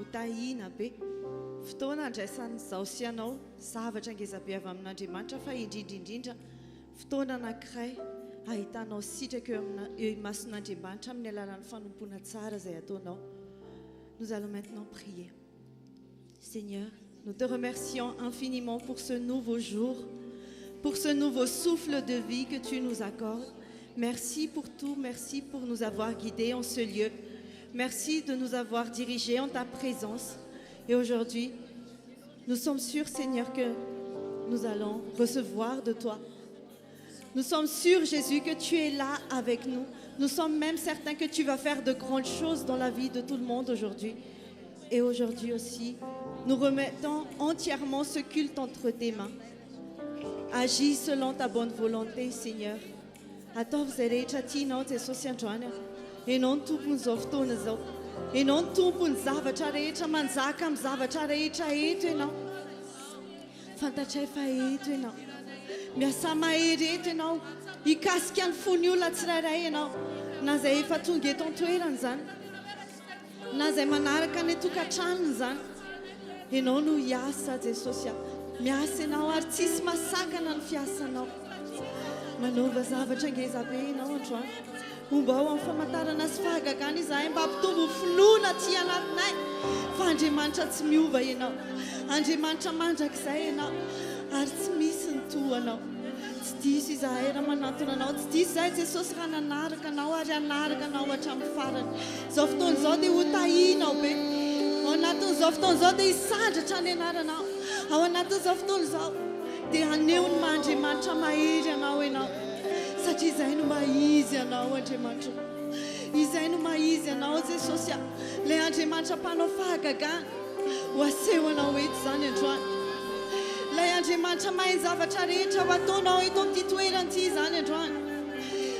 Utahina be. Fotoana andraisan'izao sy anao zavatra ngezabe avy amin'Andriamanitra fa indrindra fotoana anankiray ahitanao sitraka eo imason'Andriamanitra amin'ny alalan'ny fanompoana tsara izay ataonao. Nous allons maintenant prier. Seigneur, nous te remercions infiniment pour ce nouveau jour, pour ce nouveau souffle de vie que tu nous accordes. Merci pour tout, merci pour nous avoir guidés en ce lieu. Merci de nous avoir dirigés en ta présence. Et aujourd'hui, nous sommes sûrs, Seigneur, que nous allons recevoir de toi. Nous sommes sûrs, Jésus, que tu es là avec nous. Nous sommes même certains que tu vas faire de grandes choses dans la vie de tout le monde aujourd'hui. Et aujourd'hui aussi, nous remettons entièrement ce culte entre tes mains. Agis selon ta bonne volonté, Seigneur. Atao izay rehetra tianao Jesosy androany. Ianao ny tompon'izao fotoana izao. Ianao ny tompon'ny zavatra rehetra, manjaka amin'ny zavatra rehetra eto ianao. Fantatray fa eto ianao. Miasa mahery eto ianao. Hikasika ny fon'ny olona tsirairay ianao. Na izay efa tonga eto an-toerana izany. Na izay manaraka ny tokantranony izany. Ianao no hiasa Jesosy. Miasa ianao ary tsisy masakana ny fiasanao. Manova zavatra ngezabe ianao androany. Momba ao amin'ny famantarana sy fahagagana izahay mba hampitombo finoana aty anatinay. Fa Andriamanitra tsy miova ianao. Andriamanitra mandrakizay ianao. Ary tsy misy ny tohanao. Tsy diso izahay raha manantona anao. Tsy diso izahay Jesosy raha nanaraka anao ary hanaraka anao hatramin'ny farany. Izao fotoana izao dia hotahinao be. Ao anatin'izao fotoana izao dia hisandratra ny anaranao. Ao anatin'izao fotoana izao dia haneho ny Andriamanitra mahery anao ianao. Satria izay no maizy anao Andriamanitra. Izay no maizy anao Jesosy. Ilay Andriamanitra mpanao fahagagana ho asehonao eto izany androany. Ilay Andriamanitra mahay zavatra rehetra ho ataonao eto amin'ity toerana ity izany androany.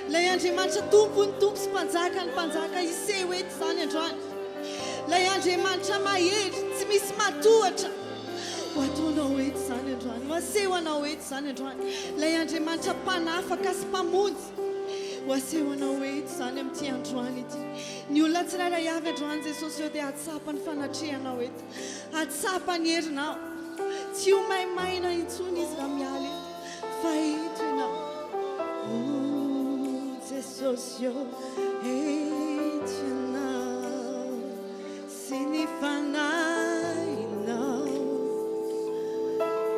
Ilay Andriamanitra tompony tompo sy mpanjaka ny mpanjaka hiseho eto izany androany. Ilay Andriamanitra mahery tsy misy matohatra ho ataonao eto izany androany. Ho aseho anao eto izany androany. Ilay Andriamanitra mpanafaka sy mpamonjy ho aseho anao eto izany amin'ity androany ity. Ny olona tsirairay avy androany Jesosy eo dia hatsapa ny fanatrehanao eto. Hatsapa ny herinao. Tsy ho maimaina intsony izy raha miala eto. Fa eto ianao. Jesosy eo eto ianao. Sy ny fanahinao.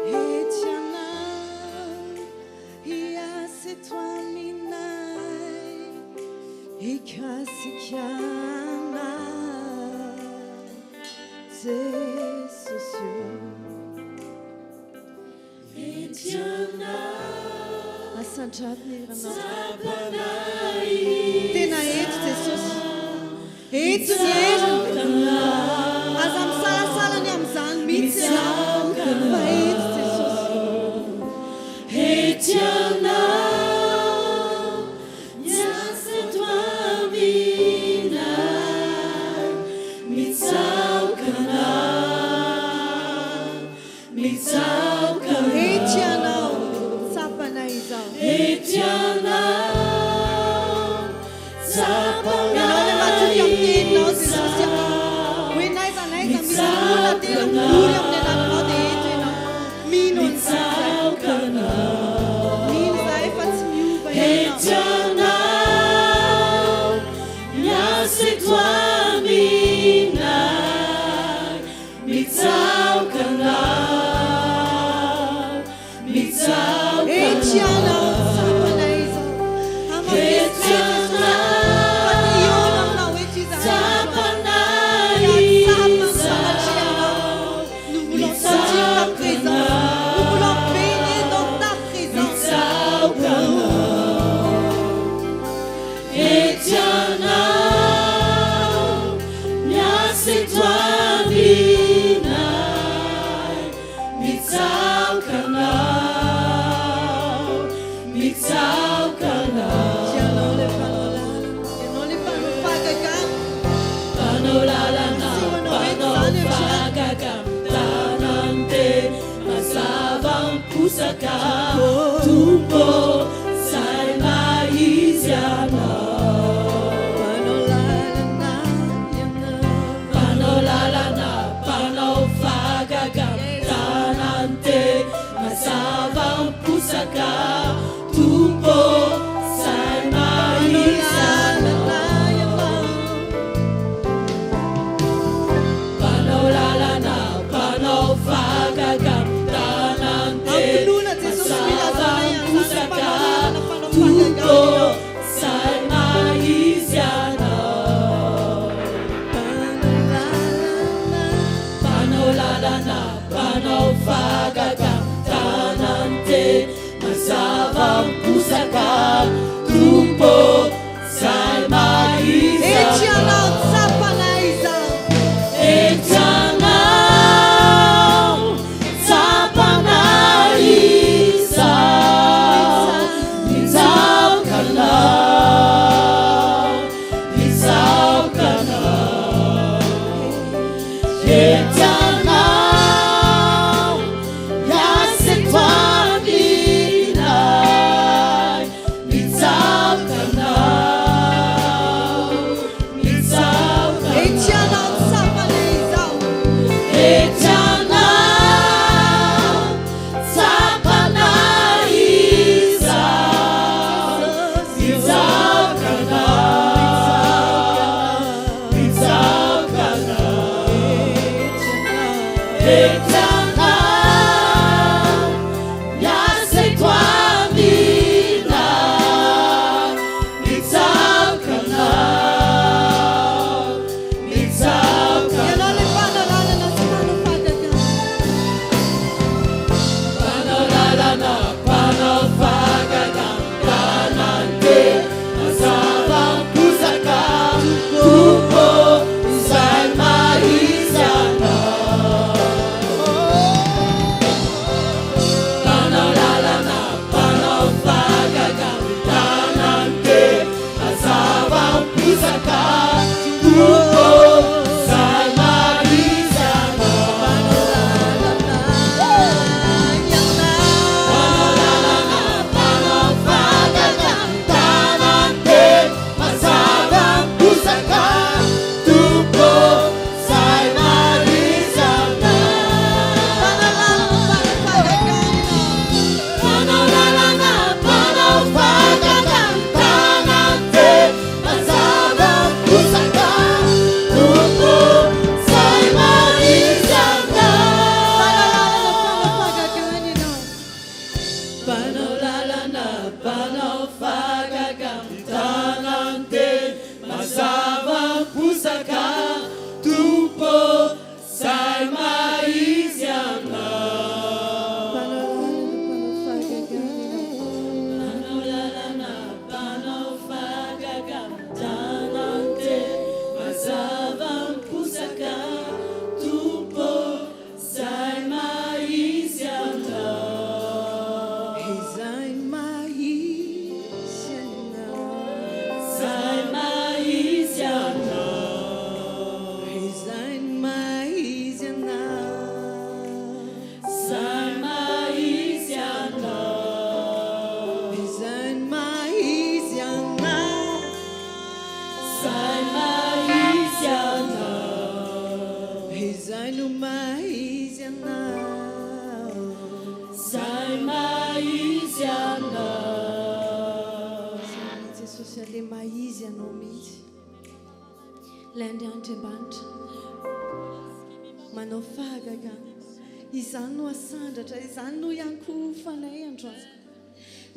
Eto ianao. Hiasa-toi minay. Hikasikiana. Jesosy eo. Asandraty ny heranao. Tena eto Jesosy. Eto ny herana. Aza misalasalany amin'izany mihitsy ianao. Fa eto Jesosy. Eto ianao. Miasa-toi minay. Mitsaoka anao. Mitsaoka anao. Eto ianao. Tsapanay izao. Eto ianao. Tsapanay. Ianao ilay matoky amin'ny teninao Jesosy. Hoe naiza misy olona tena mivory amin'ny anatinao dia eto ianao. Mino mitsaoka anao. Mino izahay fa tsy miova ianao. Eto ianao. Miasa-toi minay. Mitsaoka anao. Mitsaoka anao. Eto ianao. Tsapanay izao. Eto ianao. Pationa aminao eto izahay. Tsapanay izao. Nous voulons sentir ta présence. Nous voulons baigner dans ta présence. Mitsaoka anao. Eto ianao. Miasa-toi minay. Mitsaoka anao. Mitsaoka anao. Ianao ilay mpanao lalana. Ianao ilay mpanao fahagagana. Mpanao lalana. Mpanao fahagagana. Tanante mazava miposaka. Tompo izay maizy anao. Mpanao lalana ianao. Mpanao lalana.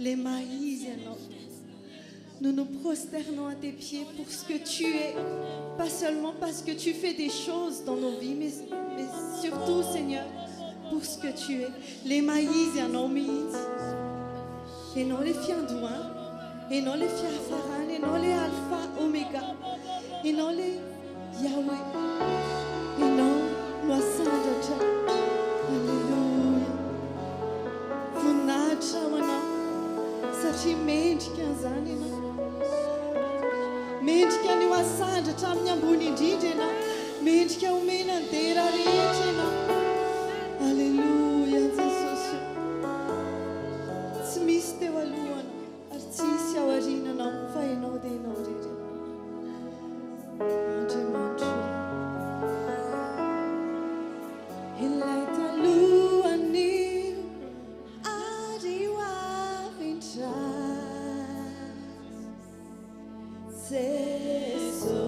Les maïs, nous nous prosternons à tes pieds pour ce que tu es, pas seulement parce que tu fais des choses dans nos vies, mais surtout, Seigneur, pour ce que tu es. Les maïs, et non les fiandouins, et non les fiafaran, et non les alpha, oméga, et non les Yahweh, et non nos saints. Alléluia. Vous n'avez satria mendrika an'izany ianao, mendrika ny hoasandra amin'ny ambony indrindra ianao, mendrika omena ny dera rehetra ianao. Alleluia Jesosy, tsy misy teo alohana ary tsy misy ao aoriananao fa ianao dia ianao rehetra. Andriamanitra, ilay talohany Zeso,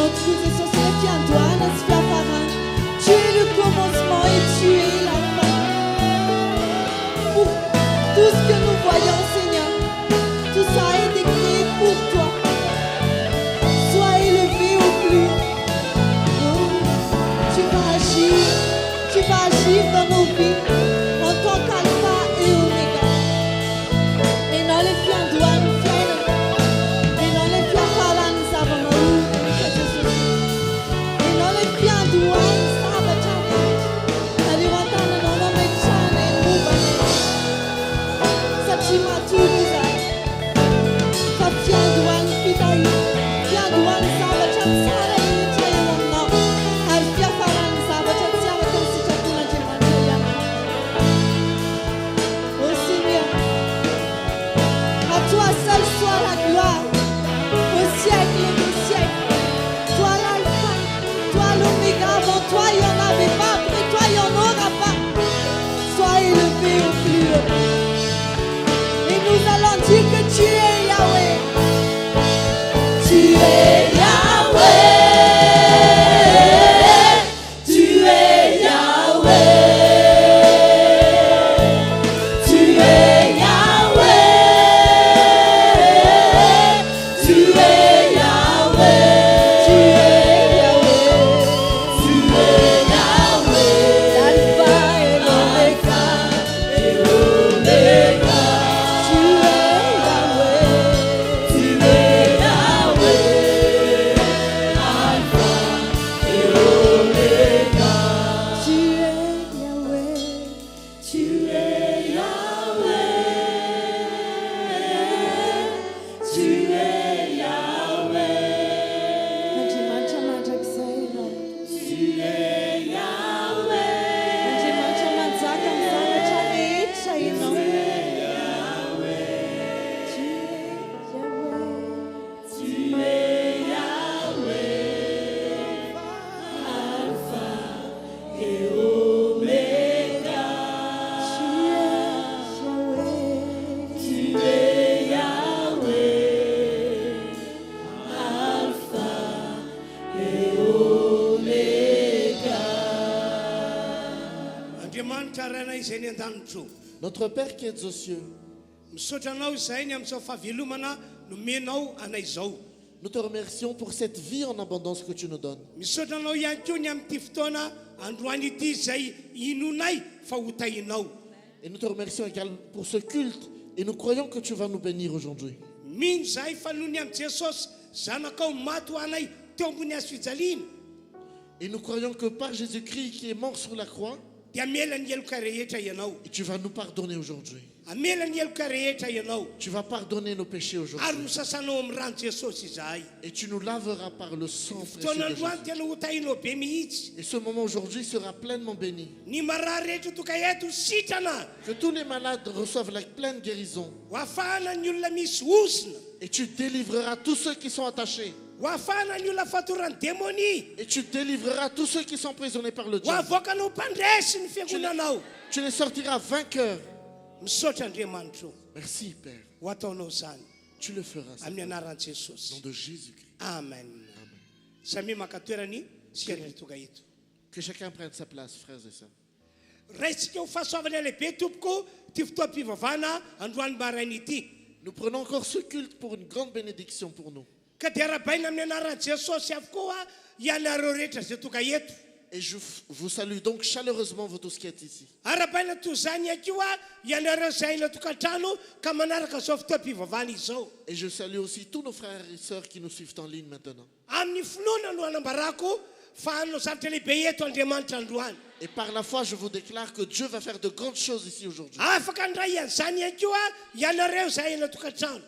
notre Fils et son Seigneur qui Antoine, Sfia Faran. Tu es le commencement et tu es la fin. Pour tout ce que nous voyons, Seigneur, tout ça a été créé pour toi. Sois élevé au plus. Oh, tu vas agir dans nos vies en tant qu'alpha et oméga. Et dans les fiens douanes, et dans les fiens parlants, ça va nous. Et dans les fiens douanes, ça va changer. Allez, on t'en a non, mais changer, nous va. Ça tu m'as tout dit. Ça fiens douanes, fitaï. Fiens douanes, ça va changer. Ça va changer, non. Al fiens parlants, ça va changer. Ça va changer, ça va changer. Oh Seigneur, à toi seul soit la gloire, au siècle des siècles. Toi l'alpha, toi l'oméga, avant toi il n'y en avait pas, après toi il n'y en aura pas. Sois élevé au plus haut. Et nous allons dire que tu es Yahweh. Tu es Yahweh. Tu es Yahweh. Tu es Yahweh. Tu es Yahweh. Tu es Yahweh. Tu es Yahweh. L'alpha et l'oméga. Et l'oméga. Tu es Yahweh. Tu es Yahweh. Alpha et l'oméga. Tu es Yahweh. Tu es Yahweh. Tu es Yahweh. Tu es Andriamanitra izay an-danitro. Notre Père qui es aux cieux, Misaotra anao izay ny amin'izao fahavelomana nomenao anay izao. nous te remercions pour cette vie en abondance que tu nous donnes. Misaotra anao ihany koa ny amin'ity fotoana androany ity izay inonay fa hotahinao. Et nous te remercions également pour ce culte et nous croyons que tu vas nous bénir aujourd'hui. Mino zahay fa noho ny amin'i Jesosy zanakao maty ho anay teo ambony hazo fijaliana. Et nous croyons que par Jésus-Christ qui est mort sur la croix, Dia amela ny heloka rehetra ianao. et tu vas nous pardonner aujourd'hui. Amela ny heloka rehetra ianao. Tu vas pardonner nos péchés Ary aujourd'hui. ho sasanao amin'ny rano Jesosy izahay. Et tu nous laveras par le sang précieux Fotoana de androany Jésus. tena hotahinao be mihitsy. Et ce moment aujourd'hui sera pleinement béni. Ny marary rehetra toka eto sitrana. Que tous les malades reçoivent la pleine guérison. Ho afahana ny olona misy osina. Et tu délivreras tous ceux qui sont attachés. Ho afahana ny olona fatorany démonie. Et tu délivreras tous ceux qui sont emprisonnés par le Ho diable. avoakanao mpandresy ny fiangonanao. Tu les sortiras vainqueurs. Misaotra Andriamanitra. Merci Père. Ho ataonao izany Tu le feras. amin'ny Seigneur. anaran'i Au nom Jesosy. de Jésus-Christ. Amen. Samy maka toerany sian'ny toga eto. Que chacun prenne sa place, frères et sœurs. Raisitsika ho fahasoavana lehibe tompoko ty fotoam-pivavahana androany maraina ity. Nous prenons encore ce culte pour une grande bénédiction pour nous. Ka dia arabaina amin'ny anaran'i Jesosy avokoa ianareo rehetra zay toka eto. Et je vous salue donc chaleureusement, vous tous qui êtes ici. Arabaina toy izany akoa ianareo izay ila tokantrano ka manaraka zao fotoam-pivavahana izao. Et je salue aussi tous nos frères et sœurs qui nous suivent en ligne maintenant. Amin'ny finoana no anambarako fa hanao zavatra lehibe eto Andriamanitra androany. Et par la foi, je vous déclare que Dieu va faire de grandes choses ici aujourd'hui. Afaka andray an'izany akoa ianareo izay ila tokantrano.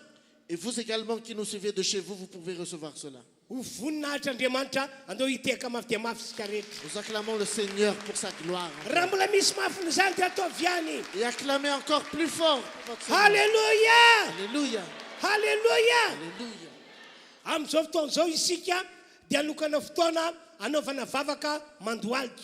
Et vous également qui nous suivez de chez vous, vous pouvez recevoir cela. Ho voninahitra Andriamanitra andao hiteka mafy dia mafy sika rehetra. Nous acclamons le Seigneur pour sa gloire. Raha mbola misy mafin'izany dia ataovy ihany. Et acclamez encore plus fort pour votre Seigneur. Halleluja! Alléluia. Halleluja! Alléluia. Amin'izao fotoana izao isika dia anokana fotoana anaovana vavaka mandohalika.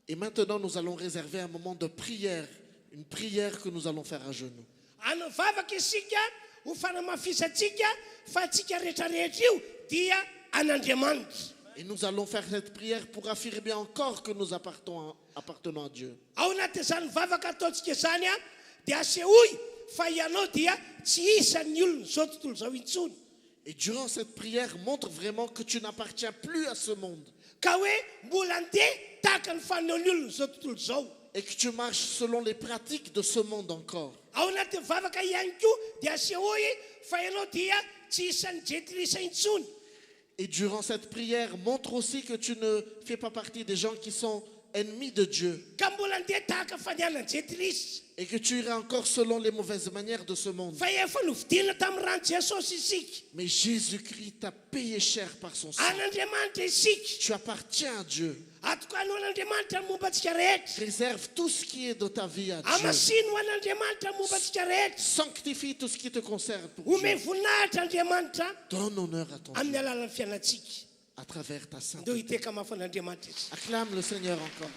Et maintenant, nous allons réserver un moment de prière. Une prière que nous allons faire à genoux. Anao vavaka isika ho fanamafisatsika fa atsika rehetrarehetra io dia an'Andriamanitra. Et nous allons faire cette prière pour affirmer encore que nous appartenons à Dieu. Ao anatin'izany vavaka ataontsika zany a dia asehoy fa ianao dia tsy isan'ny olona zao tontolo zao intsony. Et durant cette prière, montre vraiment que tu n'appartiens plus à ce monde. Ka hoe mbola andeha tahaka ny faneon'ny olona zao tontolo zao. Et que tu marches selon les pratiques de ce monde encore. Ao anatin'ny vavaka ihany koa dia asehoy fa ianao dia tsy isan'ny jetilisa intsony. Et durant cette prière, montre aussi que tu ne fais pas partie des gens qui sont ennemis de Dieu. Ka mbola andeha tahaka fanianany jetilisa. Et que tu iras encore selon les mauvaises manières de ce monde. Fa efa novidina tamin'ny rano Jesosy isika. Mais Jésus-Christ t'a payé cher par son sang. An'Andriamanitra isika. Tu appartiens à Dieu. Atokany ho an'Andriamanitra ny momba antsika rehetra. Préserve tout ce qui est de ta vie à Dieu. Amasiny ho an'Andriamanitra ny momba antsika rehetra. Sanctifie tout ce qui te concerne pour Omeny Dieu. voninahitra Andriamanitra Donne honneur à ton amin'ny Dieu alalan'ny fiainantsika. à travers ta Ndeo sainteté. hiteka mafy an'Andriamanitra izy. Acclame le Seigneur encore.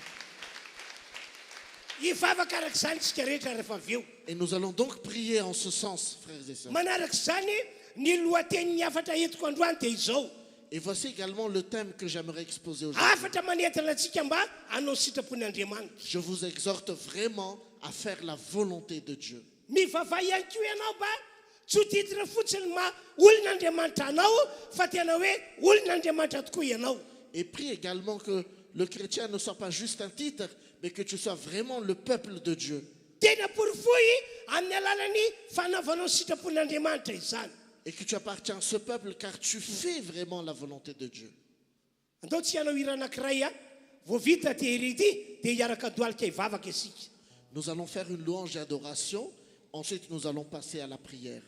Hivavaka araka izany tsika rehetra rehefa avy eo. Et nous allons donc prier en ce sens, frères et sœurs. Manaraka izany ny lohatenin'ny afatra entiko androany dia izao. Et voici également le thème que j'aimerais exposer aujourd'hui. Afatra manentana antsika mba hanao sitrapon'Andriamanitra. Je vous exhorte vraiment à faire la volonté de Dieu. Mivavay ihany koa ianao mba tsy ho titre fotsiny ma olon'Andriamanitra anao fa tena hoe olon'Andriamanitra tokoa ianao. Et prie également que le chrétien ne soit pas juste un titre, mais que tu sois vraiment le peuple de Dieu. Tena porofoy amin'ny alalan'ny fanaovanao sitrapon'Andriamanitra izany. Et que tu appartiens à ce peuple car tu fais vraiment la volonté de Dieu. Andao tsy ianao hira anankiray a vao vita tehiry ity dia hiaraka doalika hivavaka isika. Nous allons faire une louange et adoration. Ensuite, nous allons passer à la prière.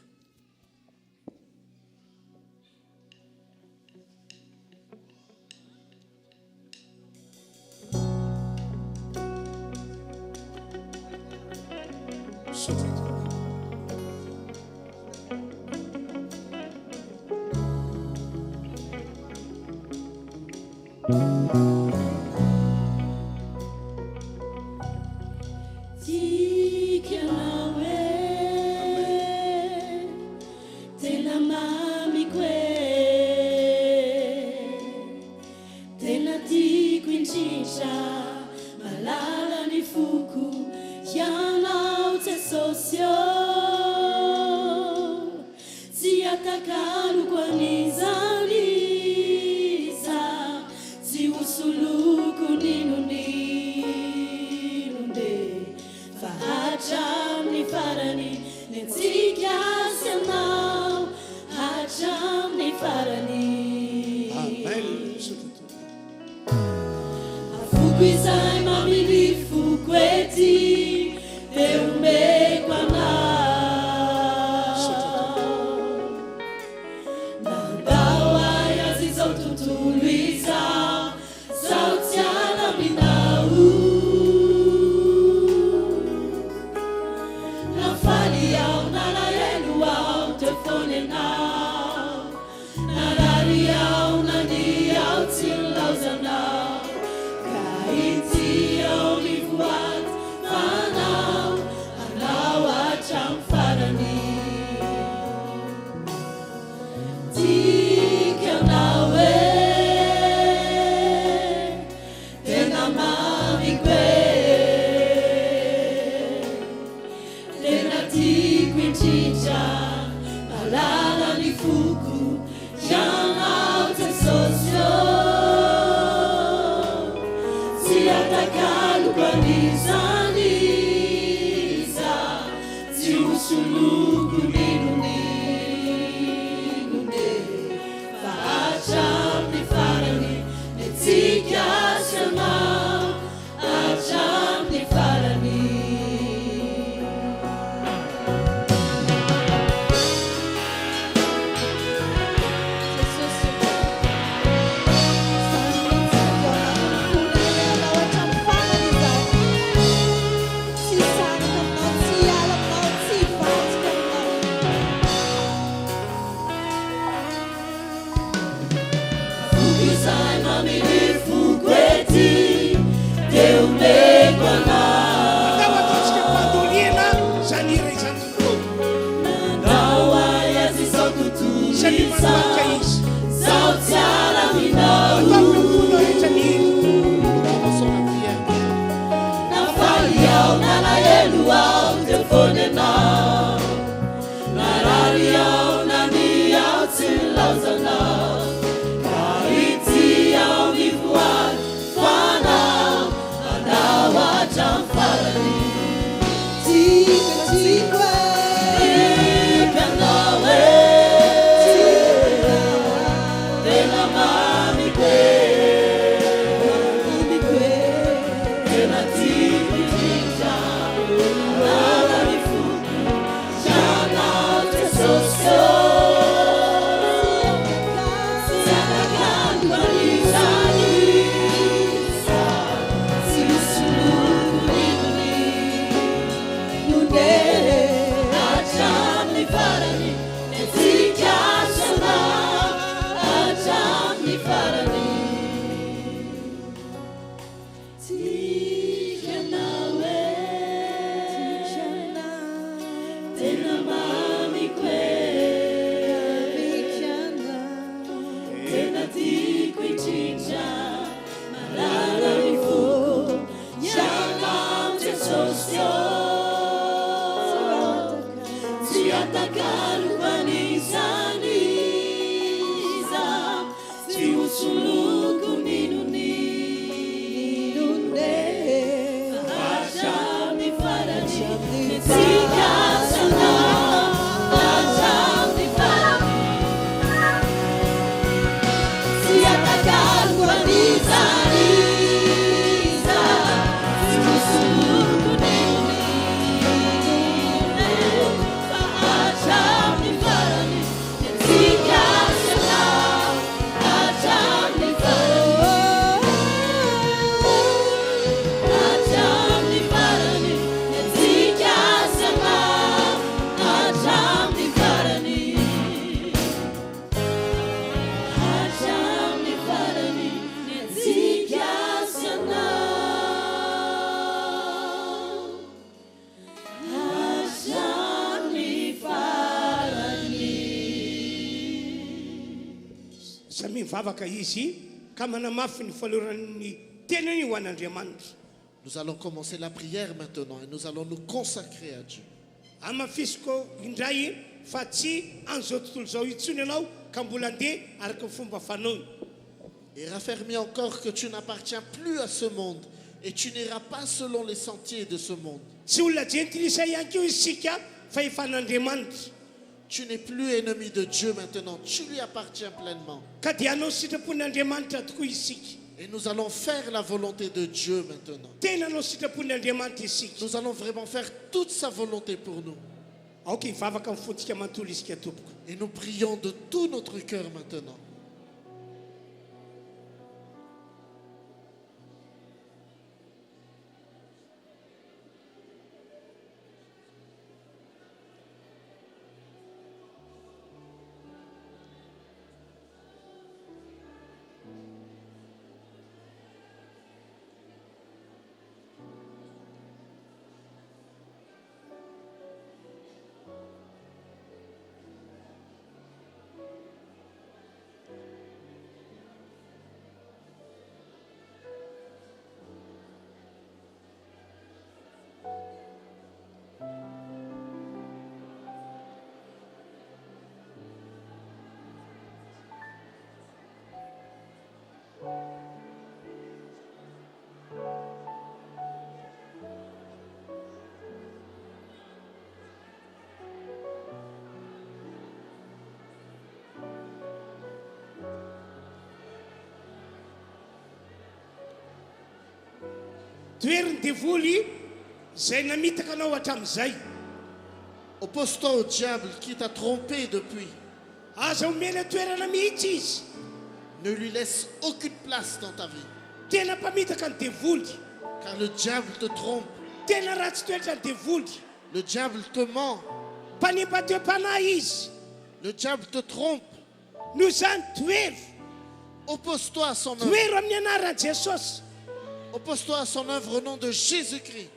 Sabe Mivavaka izy ka manamafy ny faloran'ny tenany ho an'Andriamanitra. Nous allons commencer la prière maintenant et nous allons nous consacrer à Dieu. Amafisiko indray fa tsy an'izao tontolo zao itsony ianao ka mbola andeha araka ny fomba fanaony. Et raffermis encore que tu n'appartiens plus à ce monde et tu n'iras pas selon les sentiers de ce monde. Tsy olona gentilisa ihany koa isika fa efa n'Andriamanitra. Tu n'es plus ennemi de Dieu maintenant, tu lui appartiens pleinement. Ka dia anao sitrapon'Andriamanitra tokoa isika. Et nous allons faire la volonté de Dieu maintenant. Tena anao sitrapon'Andriamanitra isika. Nous allons vraiment faire toute sa volonté pour nous. Aoka hivavaka amin'ny fotsika manontolo isika tompoko. Et nous prions de tout notre cœur maintenant. Toeriny devoly zay namitaka anao hatramin'izay. Oppose-toi au diable qui t'a trompé depuis. Aza omena toerana mihitsy izy. Ne lui laisse aucune place dans ta vie. Tena mpamitaka ny devoly. Car le diable te trompe. Tena ratsy toetra ny devoly. Le diable te ment. Mpanimpadem-panahy izy. Le diable te trompe. Noho izany toero. Oppose-toi à son œuvre. Toero amin'ny anaran'i Jesosy. Oppose-toi à son œuvre au nom de Jésus-Christ.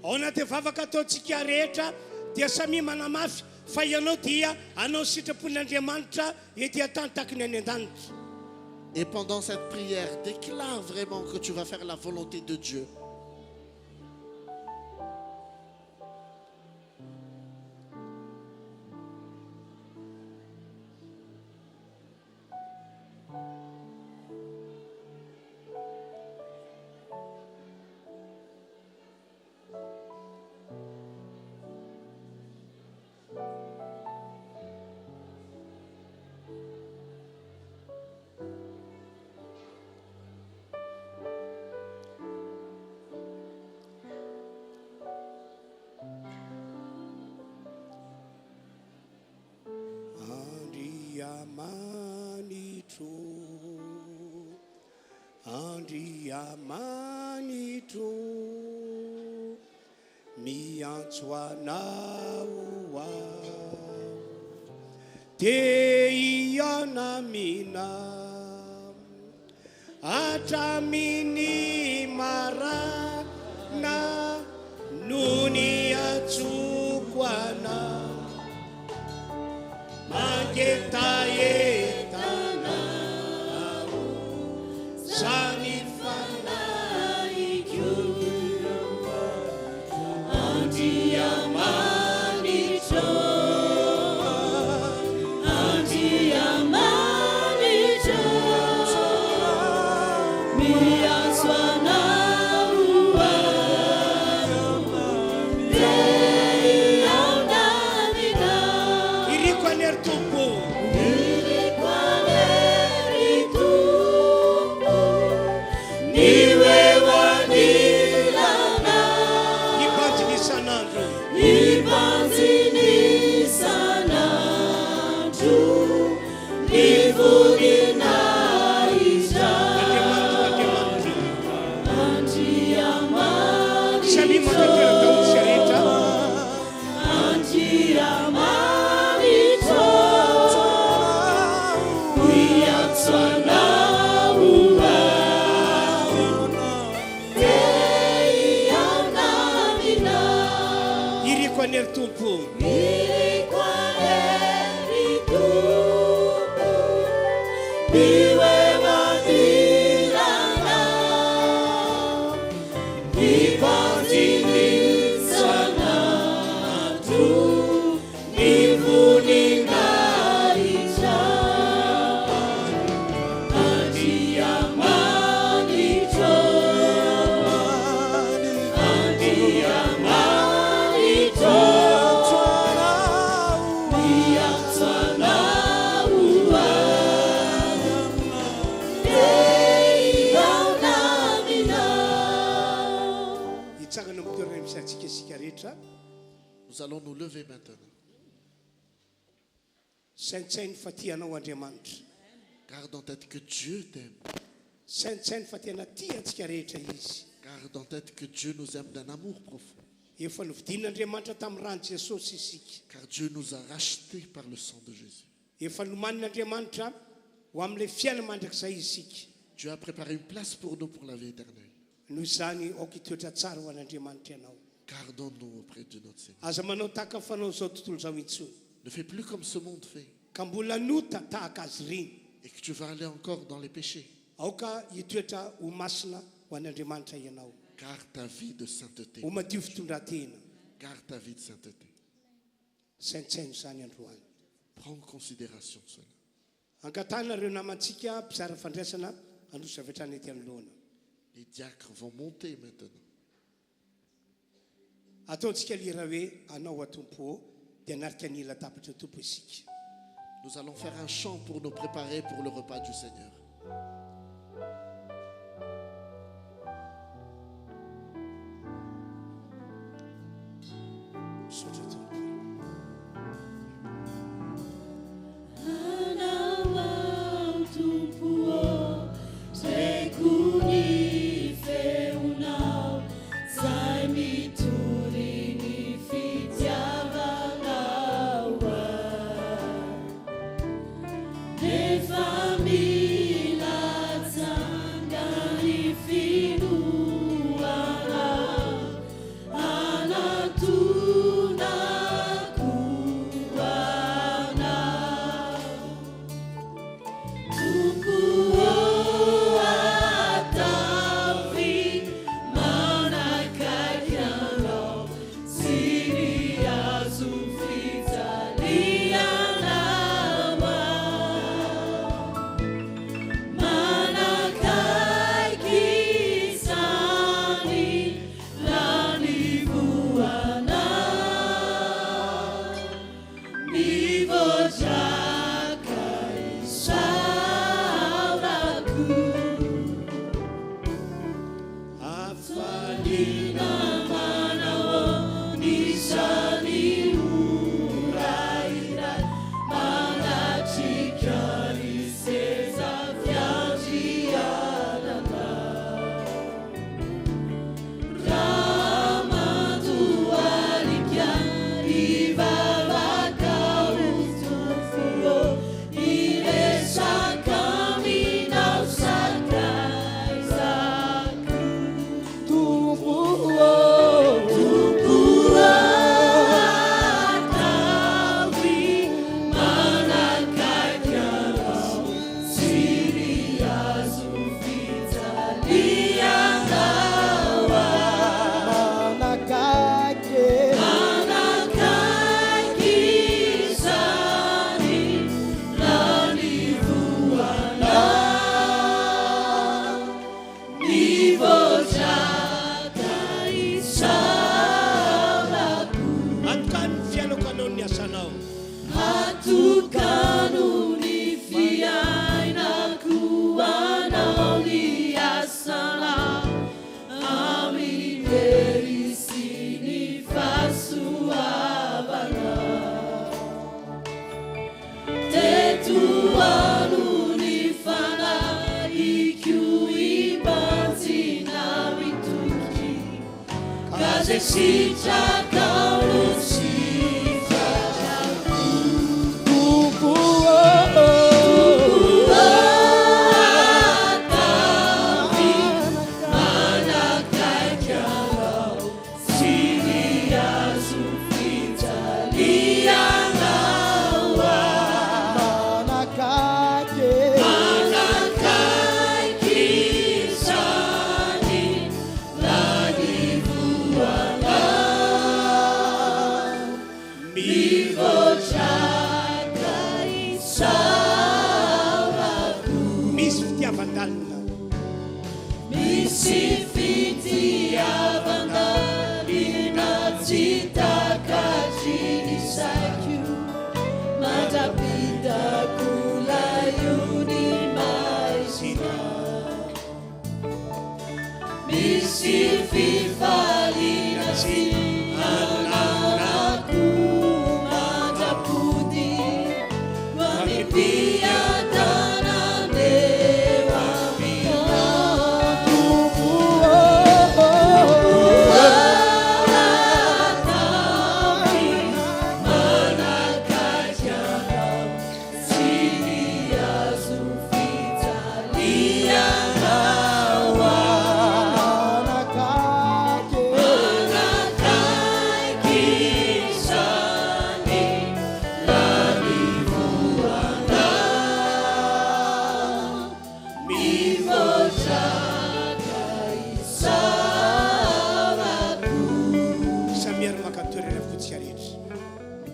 Ao anaty vavaka ataontsika rehetra dia samy manamafy fa ianao dia anao sitrapon'Andriamanitra ety an-tany tahaka ny any an-danitra. Et pendant cette prière, déclare vraiment que tu vas faire la volonté de Dieu. Andriamanito miantso anao te ianamina atraminy marana no ny atsoko anao mangetaetana zany fanaiko Andriamanito Andriamanito miantso anao te ianamina iriko anery tompo Nous allons nous lever maintenant. Garde en tête que Dieu t'aime. Garde en tête que Dieu nous aime d'un amour profond. Car Dieu nous a rachetés par le sang de Jésus. Dieu a préparé une place pour nous pour la vie éternelle. Gardons-nous auprès de notre Seigneur. Ne fais plus comme ce monde fait. Et que tu vas aller encore dans les péchés. Car ta vie de sainteté. Car ta vie de sainteté. Prends en considération cela. Les diacres vont monter maintenant. Nous allons faire un chant pour nous préparer pour le repas du Seigneur. Família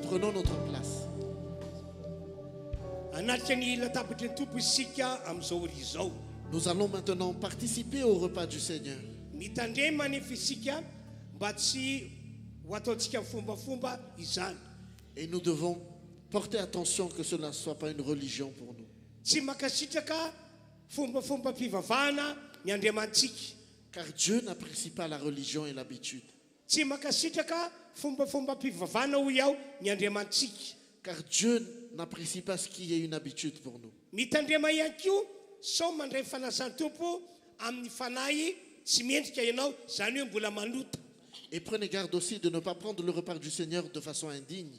Prenons notre place. Nous allons maintenant participer au repas du Seigneur. Et nous devons porter attention que cela ne soit pas une religion pour nous. Car Dieu n'apprécie pas la religion et l'habitude. Car Dieu n'apprécie pas ce qui est une habitude pour nous. Et prenez garde aussi de ne pas prendre le repas du Seigneur de façon indigne.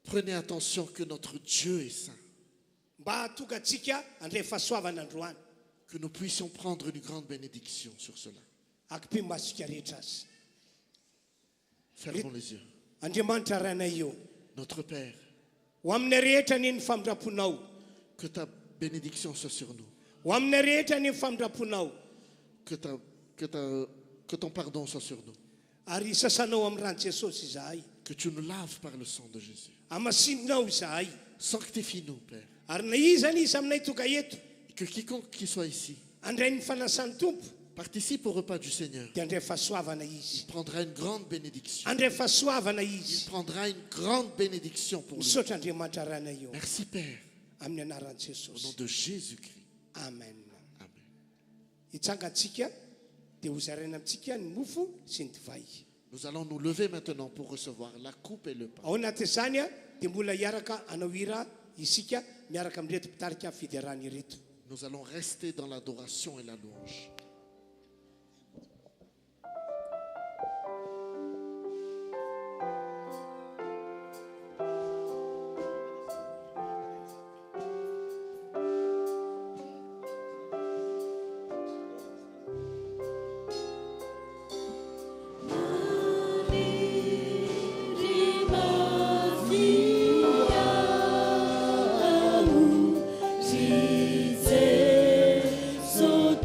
Prenez attention que notre Dieu est saint. Que nous puissions prendre une grande bénédiction sur cela. Fermons les yeux. Notre Père, que ta bénédiction soit sur nous. Que ton pardon soit sur nous. Que tu nous laves par le sang de Jésus. Sanctifie-nous, Père. Et que quiconque qui soit ici participe au repas du Seigneur, il prendra une grande bénédiction. Il prendra une grande bénédiction pour lui. Merci, Père. Au nom de Jésus-Christ. Amen. Amen. Nous allons nous lever maintenant pour recevoir la coupe et le pain. Nous allons rester dans l'adoration et la louange.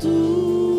Tu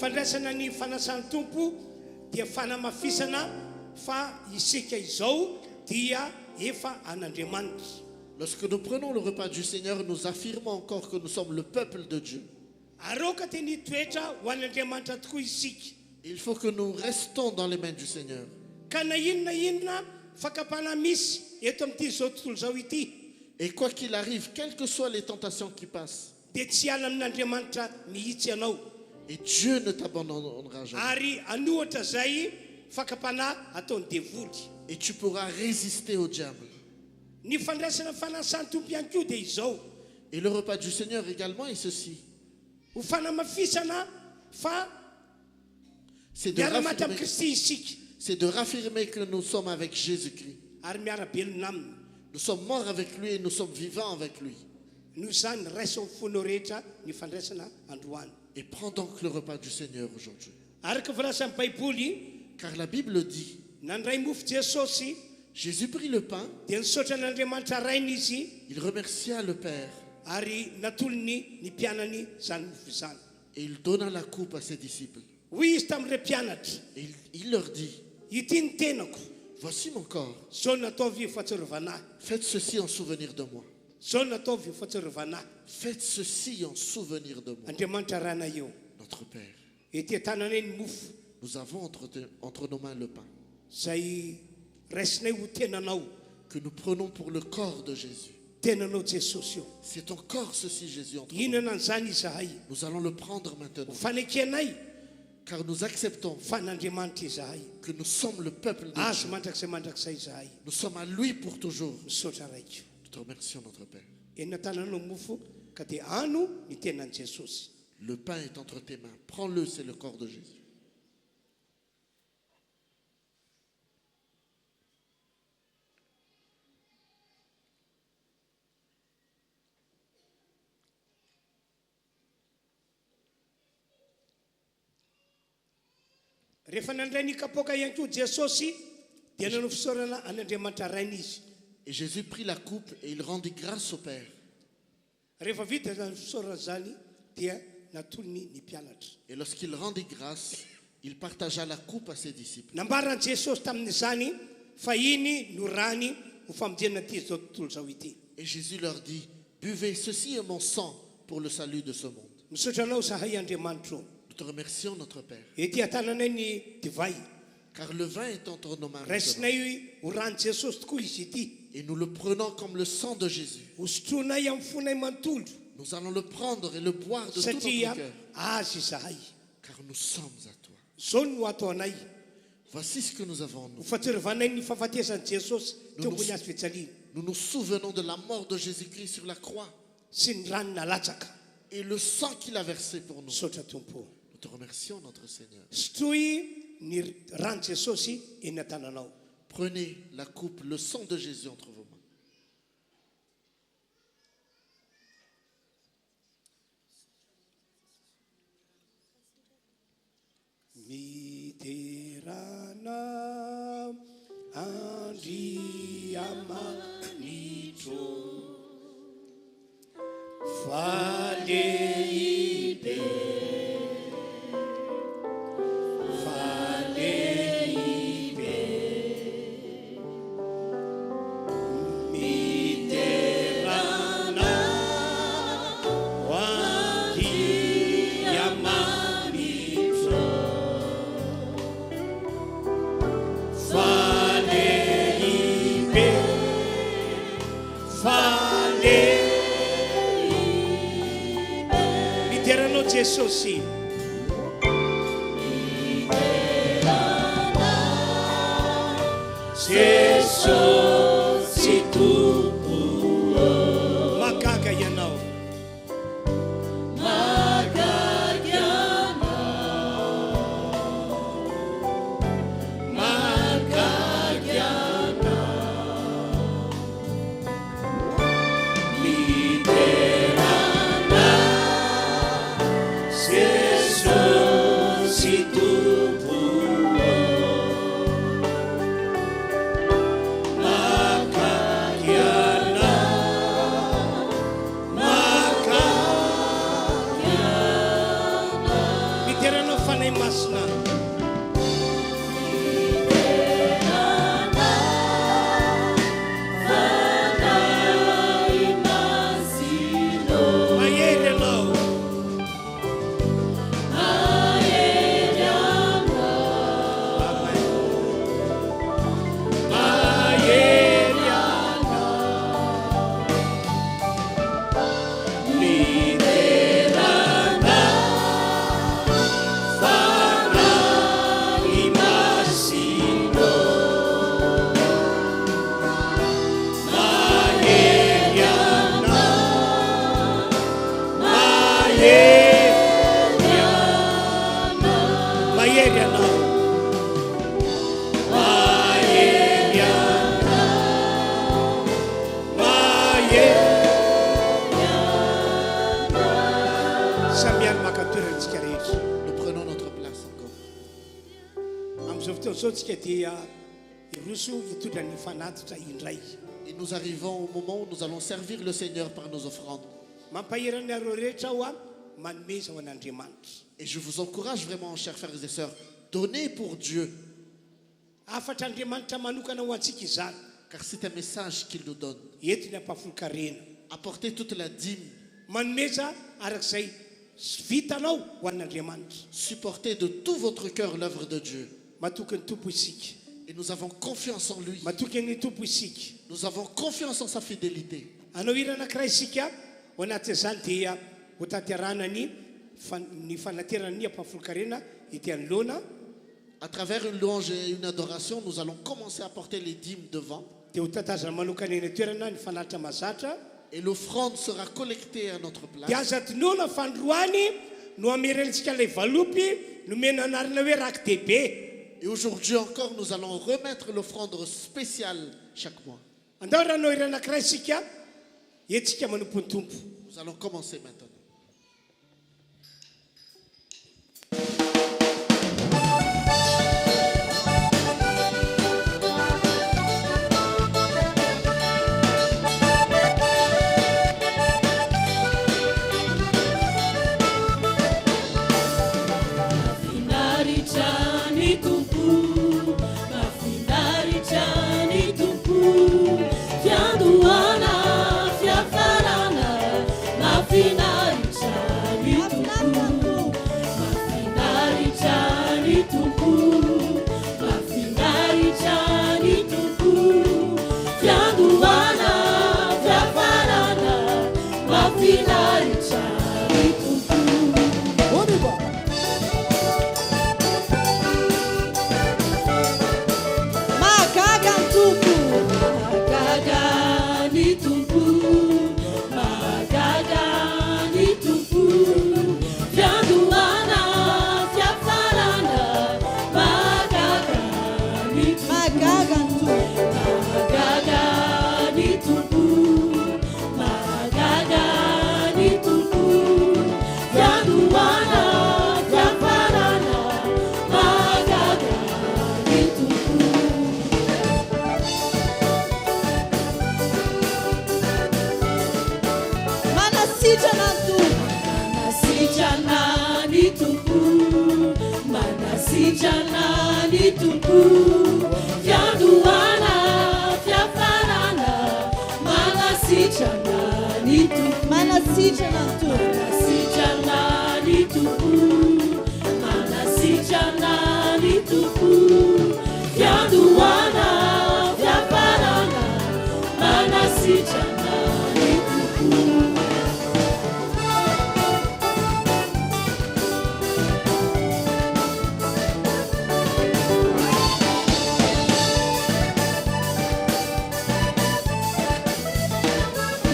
fandraisana ny fanasan'ny tompo dia fanamafisana fa isika izao dia efa an'Andriamanitra. Lorsque nous prenons le repas du Seigneur, nous affirmons encore que nous sommes le peuple de Dieu. Aroka teny toetra ho an'Andriamanitra tokoa isika. Il faut que nous restons dans les mains du Seigneur. Ka na inona fakapana misy eto amin'ity zao tontolo zao ity. Et quoi qu'il arrive, quelles que soient les tentations qui passent, dia tsy ala amin'Andriamanitra mihitsy ianao. Et Dieu ne t'abandonnera jamais. Ary anohatra zay fakapana ataony devoly. Et tu pourras résister au diable. Ny fandraisana fanasan'ny tompo ihany koa dia izao. Et le repas du Seigneur également est ceci. Ho fanamafisana fa c'est de raffirmer que nous sommes avec Jésus-Christ. Ary miara-belona aminy. Nous sommes morts avec lui et nous sommes vivants avec lui. Noho izany raisiny fonao rehetra ny fandraisana androany. Et prends donc le repas du Seigneur aujourd'hui. Araka voalasan'ny Baiboly, car la Bible dit, nandray mofo Jesosy, Jésus prit le pain, dia nisaotra n'Andriamanitra rainy izy, il remercia le Père, ary natolony ny mpianany zany mofo izany. Et il donna la coupe à ses disciples. Hoy izy tamin'ireo mpianatra, et il leur dit, ity ny tenako, voici mon corps, zao nataovy fahatsiarovana ahy. Faites ceci en souvenir de moi. Zao nataovy fahatsiarovana ahy. Faites ceci en souvenir de moi. Andriamanitra rana eo. Notre Père, ety tananay ny mofo, nous avons entre nos mains le pain, zay raisinay ho tenanao, que nous prenons pour le corps de Jésus. Tenanao Jesosy io. C'est ton corps ceci, Jésus, entre nous. Inona an'izany izahay. Nous allons le prendre maintenant. Fanekenay, car nous acceptons fan'Andriamanitra izahay. Que nous sommes le peuple de Azo Dieu. mandrakizay izahay. Nous sommes à lui pour toujours. Misaotra raiky. Nous te remercions, notre Père. Eny tananao mofo ka dia ano ny tenan'i Jesosy. Le pain est entre tes mains. Prends-le, c'est le corps de Jésus. Rehefa nandray ny kapoaka ihany koa Jesosy dia nanao fisaorana an'Andriamanitra rainy izy. Et Jésus prit la coupe et il rendit grâce au Père. Rehefa vita ny fisaorana zany dia natolony ny mpianatra. Et lorsqu'il rendit grâce, il partagea la coupe à ses disciples. Nambarany Jesosy tamin'izany fa iny no rany ho famonjena ty zao tontolo zao ity. Et Jésus leur dit, buvez, ceci est mon sang pour le salut de ce monde. Misaotra anao zahay Andriamanitra. Nous te remercions, notre Père. Ety tananay ny divay. Car le vin est entre nos mains. Et nous le prenons comme le sang de Jésus. Nous allons le prendre et le boire de tout notre cœur. Car nous sommes à toi. Voici ce que nous avons nous. Nous nous souvenons de la mort de Jésus-Christ sur la croix. Et le sang qu'il a versé pour nous. Nous te remercions, notre Seigneur. Prenez la coupe, le sang de Jésus entre vos mains. Sosi. Se tu Makaga yanao. Nous prenons notre place encore. Et nous arrivons au moment où nous allons servir le Seigneur par nos offrandes. Et je vous encourage vraiment, chers frères et sœurs, donnez pour Dieu. Car c'est un message qu'il nous donne. Apportez toute la dîme. Supportez de tout votre cœur l'œuvre de Dieu. Et nous avons confiance en lui. Nous avons confiance en sa fidélité. À travers une louange et une adoration, nous allons commencer à porter les dîmes devant. Et l'offrande sera collectée à notre place. Et aujourd'hui encore, nous allons remettre l'offrande spéciale chaque mois. Nous allons commencer maintenant.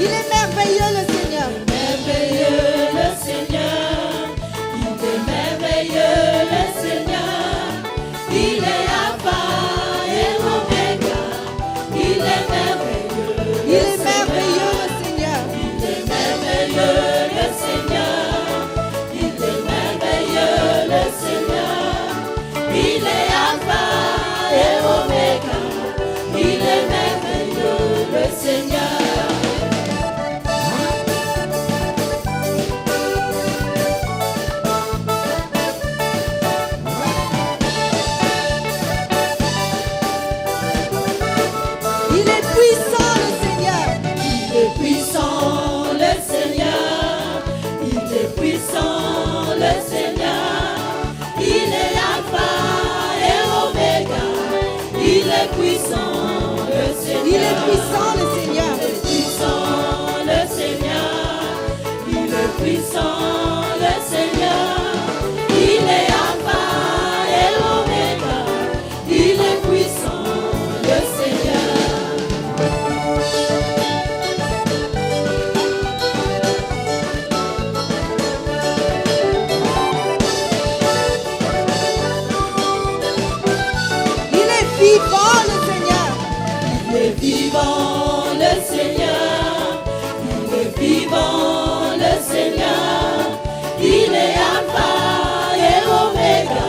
Il est merveilleux le Seigneur. Merveilleux le Seigneur. Il est merveilleux le Seigneur. Il est Alpha et Omega. Il est merveilleux. Il est merveilleux le Seigneur. Il est merveilleux le Seigneur. Il est merveilleux le Seigneur. Il est Alpha et Omega. Il est merveilleux le Seigneur. Il est puissant le Seigneur. Il est puissant le Seigneur. Il est puissant le Seigneur. Il est Alpha et Omega. Il est puissant le Seigneur. Il est vivant le Seigneur. Il est vivant le Seigneur. Il est vivant le Seigneur. Il est Alpha et Omega.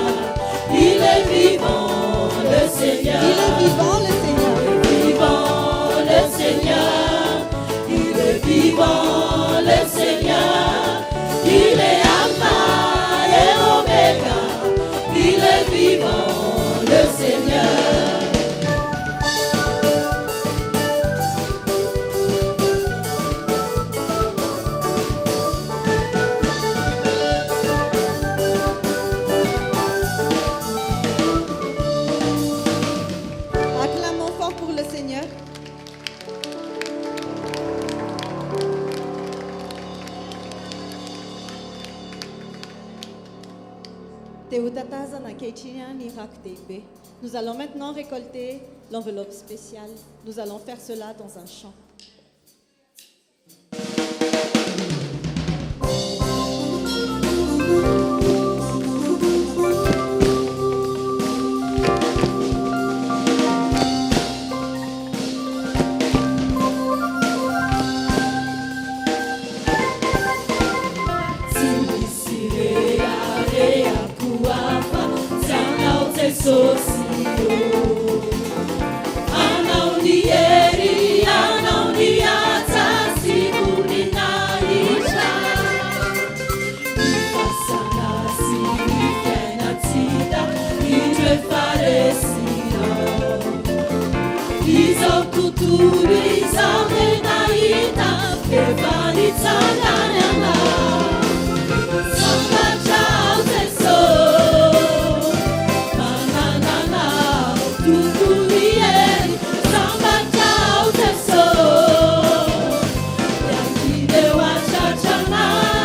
Il est vivant le Seigneur. Il est vivant le Seigneur. Vivant le Seigneur. Il est vivant le Seigneur. Il est Alpha et Omega. Il est vivant le Seigneur. Acclamons fort pour le Seigneur. Nous allons maintenant récolter l'enveloppe spéciale. Nous allons faire cela dans un chant. Samba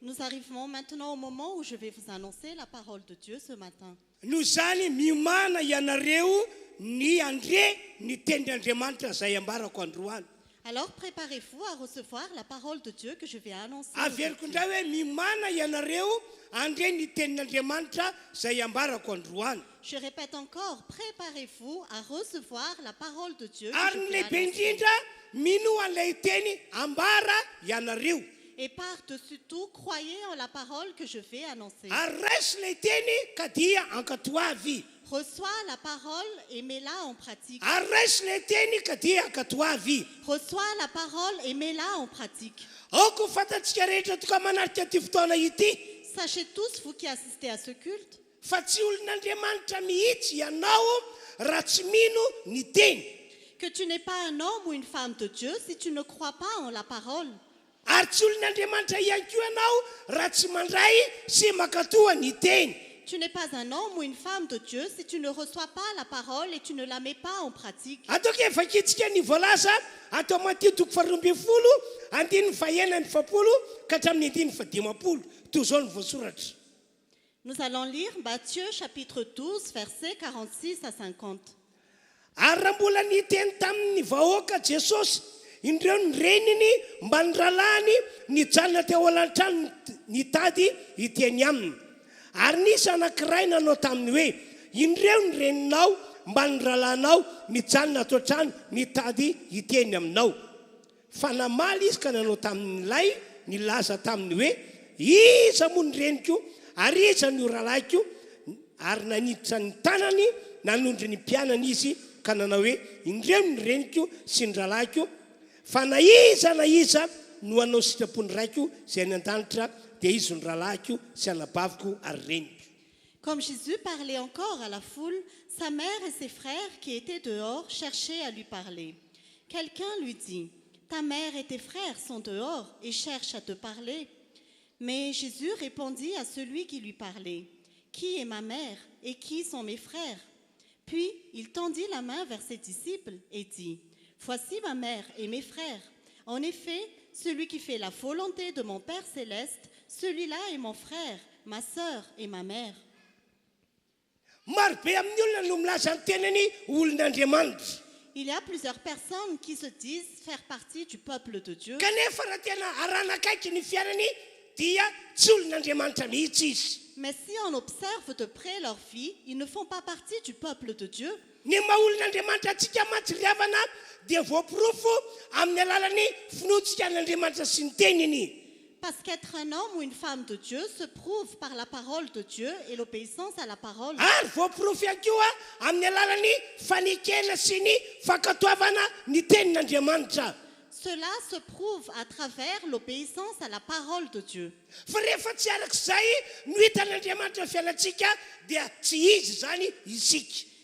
Nous arrivons maintenant au moment où je vais vous annoncer la parole de Dieu ce matin. Alors préparez-vous à recevoir la parole de Dieu que je vais annoncer. Je répète encore, préparez-vous à recevoir la parole de Dieu que je vais annoncer. Et par-dessus tout, croyez en la parole que je vais annoncer. Reçois la parole et mets-la en pratique. Reçois la parole et mets-la en pratique. Sachez tous, vous qui assistez à ce culte, que tu n'es pas un homme ou une femme de Dieu si tu ne crois pas en la parole. Tu n'es pas un homme ou une femme de Dieu si tu ne reçois pas la parole et tu ne la mets pas en pratique. Nous allons lire Matthieu chapitre 12, versets 46 à 50. Indreo ny reniny mba nyralany nijanona teo alantrano nitady iteny aminy. Ary nisy anankiray nanao taminy hoe indreo ny reninao mba nyralanao nijanona ato trano nitady iteny aminao. Fa namaly izy ka nanao tamin'ilay nilaza taminy hoe iza moa ny reniko ary iza ny ralaiko ary naniditra ny tanany nanondry ny mpianany izy ka nanao hoe indreo ny reniko sy ny ralaiko. Fa na iza no anao sitrapony raiko zay any an-danitra dia izy ny ralaiko sy anabaviko ary reniko. Comme Jésus parlait encore à la foule, sa mère et ses frères qui étaient dehors cherchaient à lui parler. Quelqu'un lui dit, « Ta mère et tes frères sont dehors et cherchent à te parler. » Mais Jésus répondit à celui qui lui parlait, « Qui est ma mère et qui sont mes frères ?» Puis il tendit la main vers ses disciples et dit, « Voici ma mère et mes frères. En effet, celui qui fait la volonté de mon Père céleste, celui-là est mon frère, ma sœur et ma mère. » Il y a plusieurs personnes qui se disent faire partie du peuple de Dieu. Mais si on observe de près leur vie, ils ne font pas partie du peuple de Dieu. Parce qu'être un homme ou une femme de Dieu se prouve par la parole de Dieu et l'obéissance à la parole. Cela se prouve à travers l'obéissance à la parole de Dieu.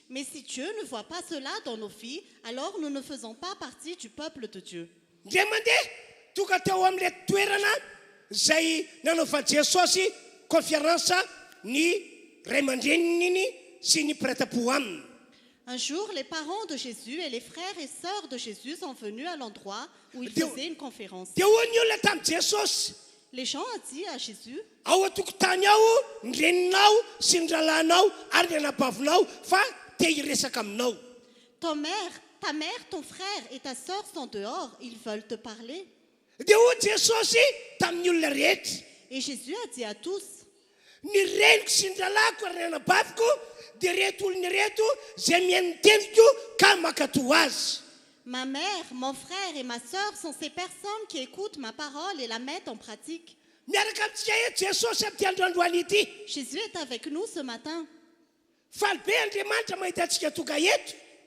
Mais si Dieu ne voit pas cela dans nos vies, alors nous ne faisons pas partie du peuple de Dieu. Un jour, les parents de Jésus et les frères et sœurs de Jésus sont venus à l'endroit où il faisait une conférence. Les gens ont dit à Jésus, ta mère, ton frère et ta sœur sont dehors, ils veulent te parler. Et Jésus a dit à tous, ma mère, mon frère et ma sœur sont ces personnes qui écoutent ma parole et la mettent en pratique. Jésus est avec nous ce matin.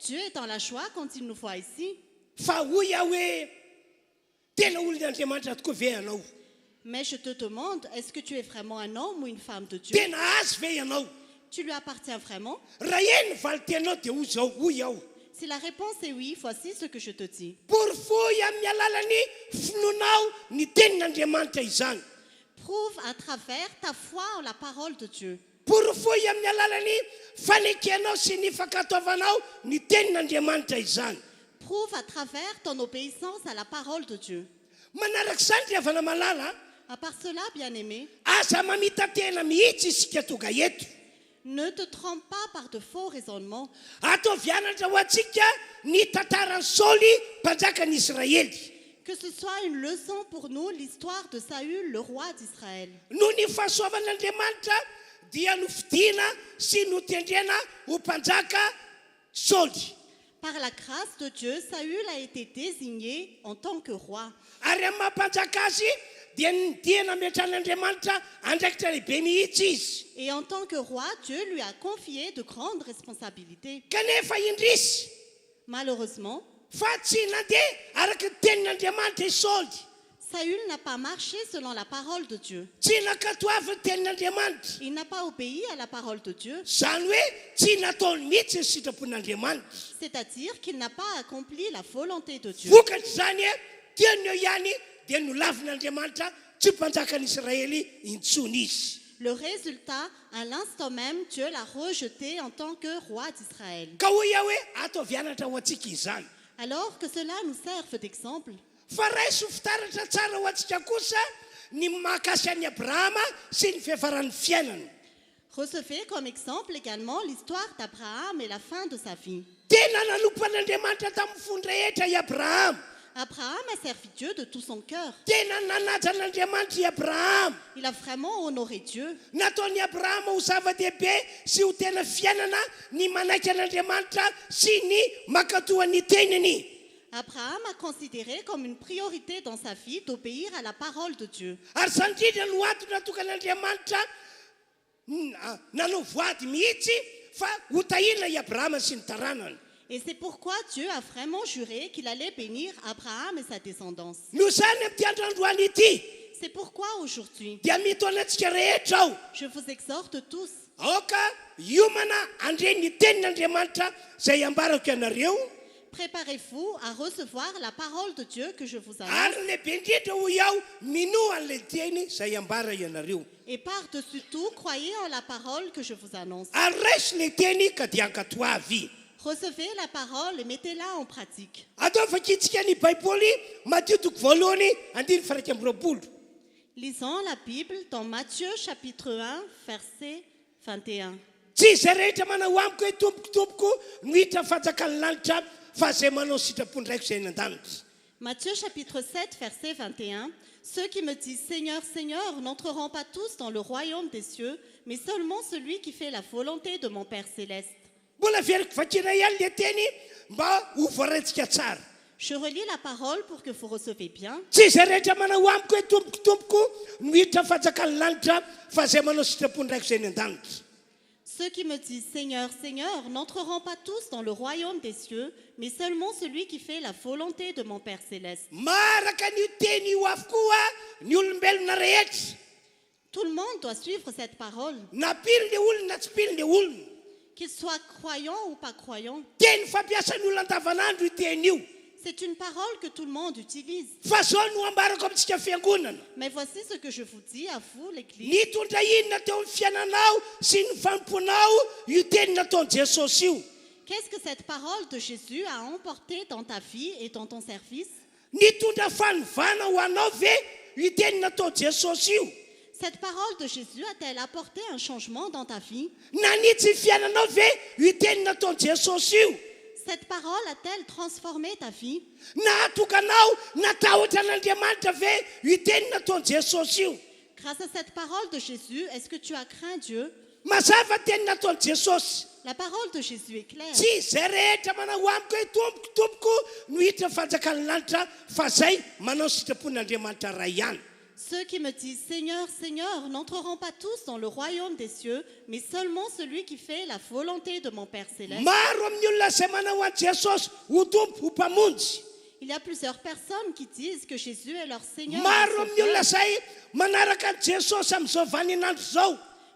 Dieu est dans la joie quand il nous voit ici. Mais je te demande, est-ce que tu es vraiment un homme ou une femme de Dieu? Tu lui appartiens vraiment? Si la réponse est oui, voici ce que je te dis. Prouve à travers ta foi en la parole de Dieu. prouve à travers ton obéissance à la parole de Dieu. À part cela, bien-aimé, ne te trompe pas par de faux raisonnements. Que ce soit une leçon pour nous, l'histoire de Saül, le roi d'Israël. Par la grâce de Dieu, Saül a été désigné en tant que roi. Et en tant que roi, Dieu lui a confié de grandes responsabilités. Malheureusement, Saül n'a pas marché selon la parole de Dieu. Il n'a pas obéi à la parole de Dieu. C'est-à-dire qu'il n'a pas accompli la volonté de Dieu. Le résultat, à l'instant même, Dieu l'a rejeté en tant que roi d'Israël. Alors que cela nous serve d'exemple. Recevez comme exemple également l'histoire d'Abraham et la fin de sa vie. Abraham a servi Dieu de tout son cœur. Il a vraiment honoré Dieu. Abraham a considéré comme une priorité dans sa vie d'obéir à la parole de Dieu. Et c'est pourquoi Dieu a vraiment juré qu'il allait bénir Abraham et sa descendance. C'est pourquoi aujourd'hui, je vous exhorte tous. Préparez-vous à recevoir la parole de Dieu que je vous annonce. Et par-dessus tout, croyez en la parole que je vous annonce. Recevez la parole et mettez-la en pratique. Lisons la Bible dans Matthieu chapitre 1, verset 21. Matthieu chapitre 7, verset 21. Ceux qui me disent Seigneur, Seigneur n'entreront pas tous dans le royaume des cieux, mais seulement celui qui fait la volonté de mon Père céleste. Je relis la parole pour que vous recevez bien. Ceux qui me disent Seigneur, Seigneur n'entreront pas tous dans le royaume des cieux, mais seulement celui qui fait la volonté de mon Père céleste. Tout le monde doit suivre cette parole. Qu'ils soient croyants ou pas croyants. C'est une parole que tout le monde utilise. Mais voici ce que je vous dis à vous, l'Église. Qu'est-ce que cette parole de Jésus a emporté dans ta vie et dans ton service? Cette parole de Jésus a-t-elle apporté un changement dans ta vie? Cette parole a-t-elle transformé ta vie? Grâce à cette parole de Jésus, est-ce que tu as craint Dieu? La parole de Jésus est claire. Ceux qui me disent Seigneur, Seigneur n'entreront pas tous dans le royaume des cieux, mais seulement celui qui fait la volonté de mon Père céleste. Il y a plusieurs personnes qui disent que Jésus est leur Seigneur.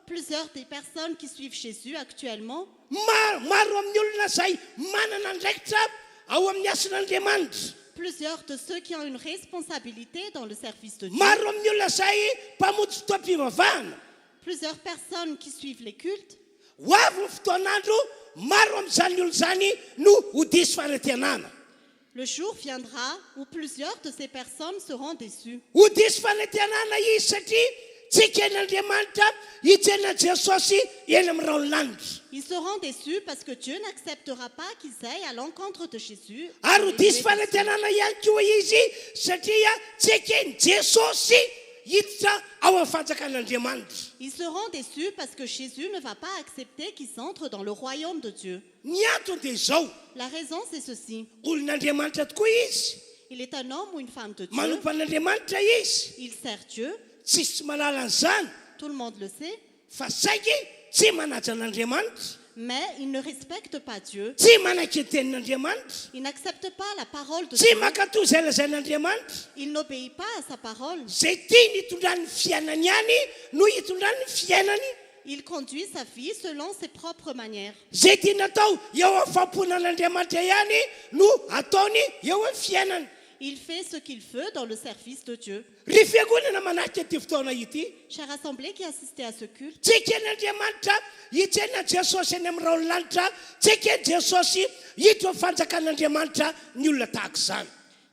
Plusieurs des personnes qui suivent Jésus actuellement. Plusieurs de ceux qui ont une responsabilité dans le service de Dieu. Plusieurs personnes qui suivent les cultes. Le jour viendra où plusieurs de ces personnes seront déçues. Ils seront déçus parce que Dieu n'acceptera pas qu'ils aillent à l'encontre de Jésus. Ils seront déçus parce que Jésus ne va pas accepter qu'ils entrent dans le royaume de Dieu. La raison, c'est ceci. Il est un homme ou une femme de Dieu. Il sert Dieu. Tout le monde le sait. Mais il ne respecte pas Dieu. Il n'accepte pas la parole de Dieu. Il n'obéit pas à sa parole. Il conduit sa vie selon ses propres manières. Il fait ce qu'il veut dans le service de Dieu. Chère assemblée qui assistait à ce culte,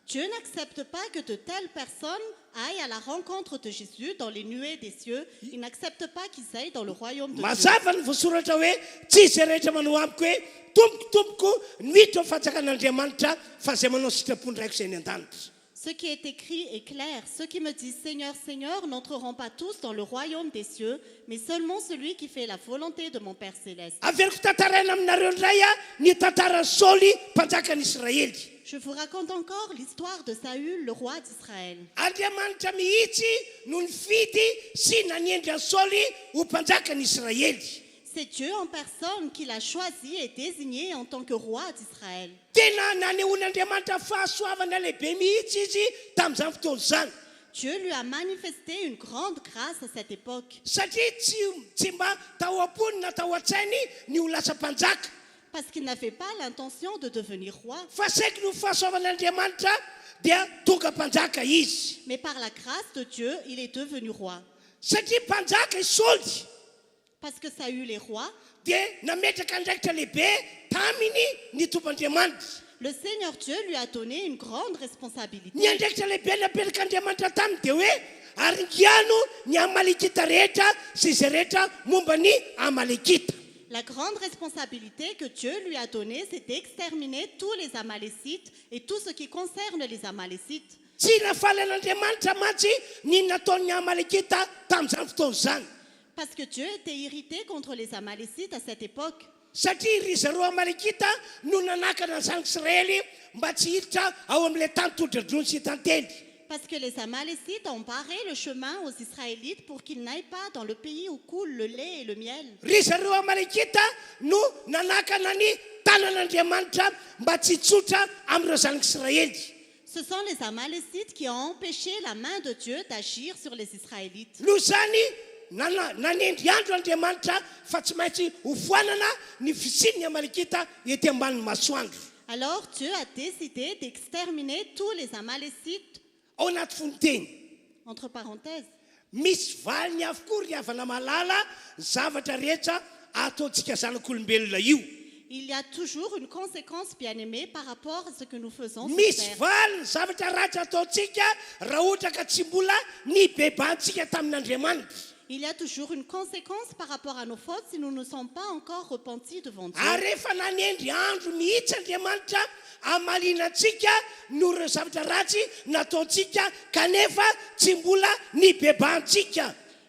Dieu n'accepte pas que de telles personnes aillent à la rencontre de Jésus dans les nuées des cieux. Il n'accepte pas qu'ils aillent dans le royaume de Dieu. Ce qui est écrit est clair. Ceux qui me disent Seigneur, Seigneur n'entreront pas tous dans le royaume des cieux, mais seulement celui qui fait la volonté de mon Père céleste. Je vous raconte encore l'histoire de Saül, le roi d'Israël. C'est Dieu en personne qui l'a choisi et désigné en tant que roi d'Israël. Dieu lui a manifesté une grande grâce à cette époque. Parce qu'il n'avait pas l'intention de devenir roi. Mais par la grâce de Dieu, il est devenu roi. Parce que Saül est roi. Le Seigneur Dieu lui a donné une grande responsabilité. La grande responsabilité que Dieu lui a donnée, c'est d'exterminer tous les Amalécites et tout ce qui concerne les Amalécites. Parce que Dieu était irrité contre les Amalécites à cette époque. Parce que les Amalécites ont barré le chemin aux Israélites pour qu'ils n'aillent pas dans le pays où coule le lait et le miel. Ce sont les Amalécites qui ont empêché la main de Dieu d'agir sur les Israélites. Alors Dieu a décidé d'exterminer tous les Amalécites. Entre parenthèses. Il y a toujours une conséquence, bien-aimée, par rapport à ce que nous faisons sur terre. Il y a toujours une conséquence par rapport à nos fautes si nous ne sommes pas encore repentis devant Dieu.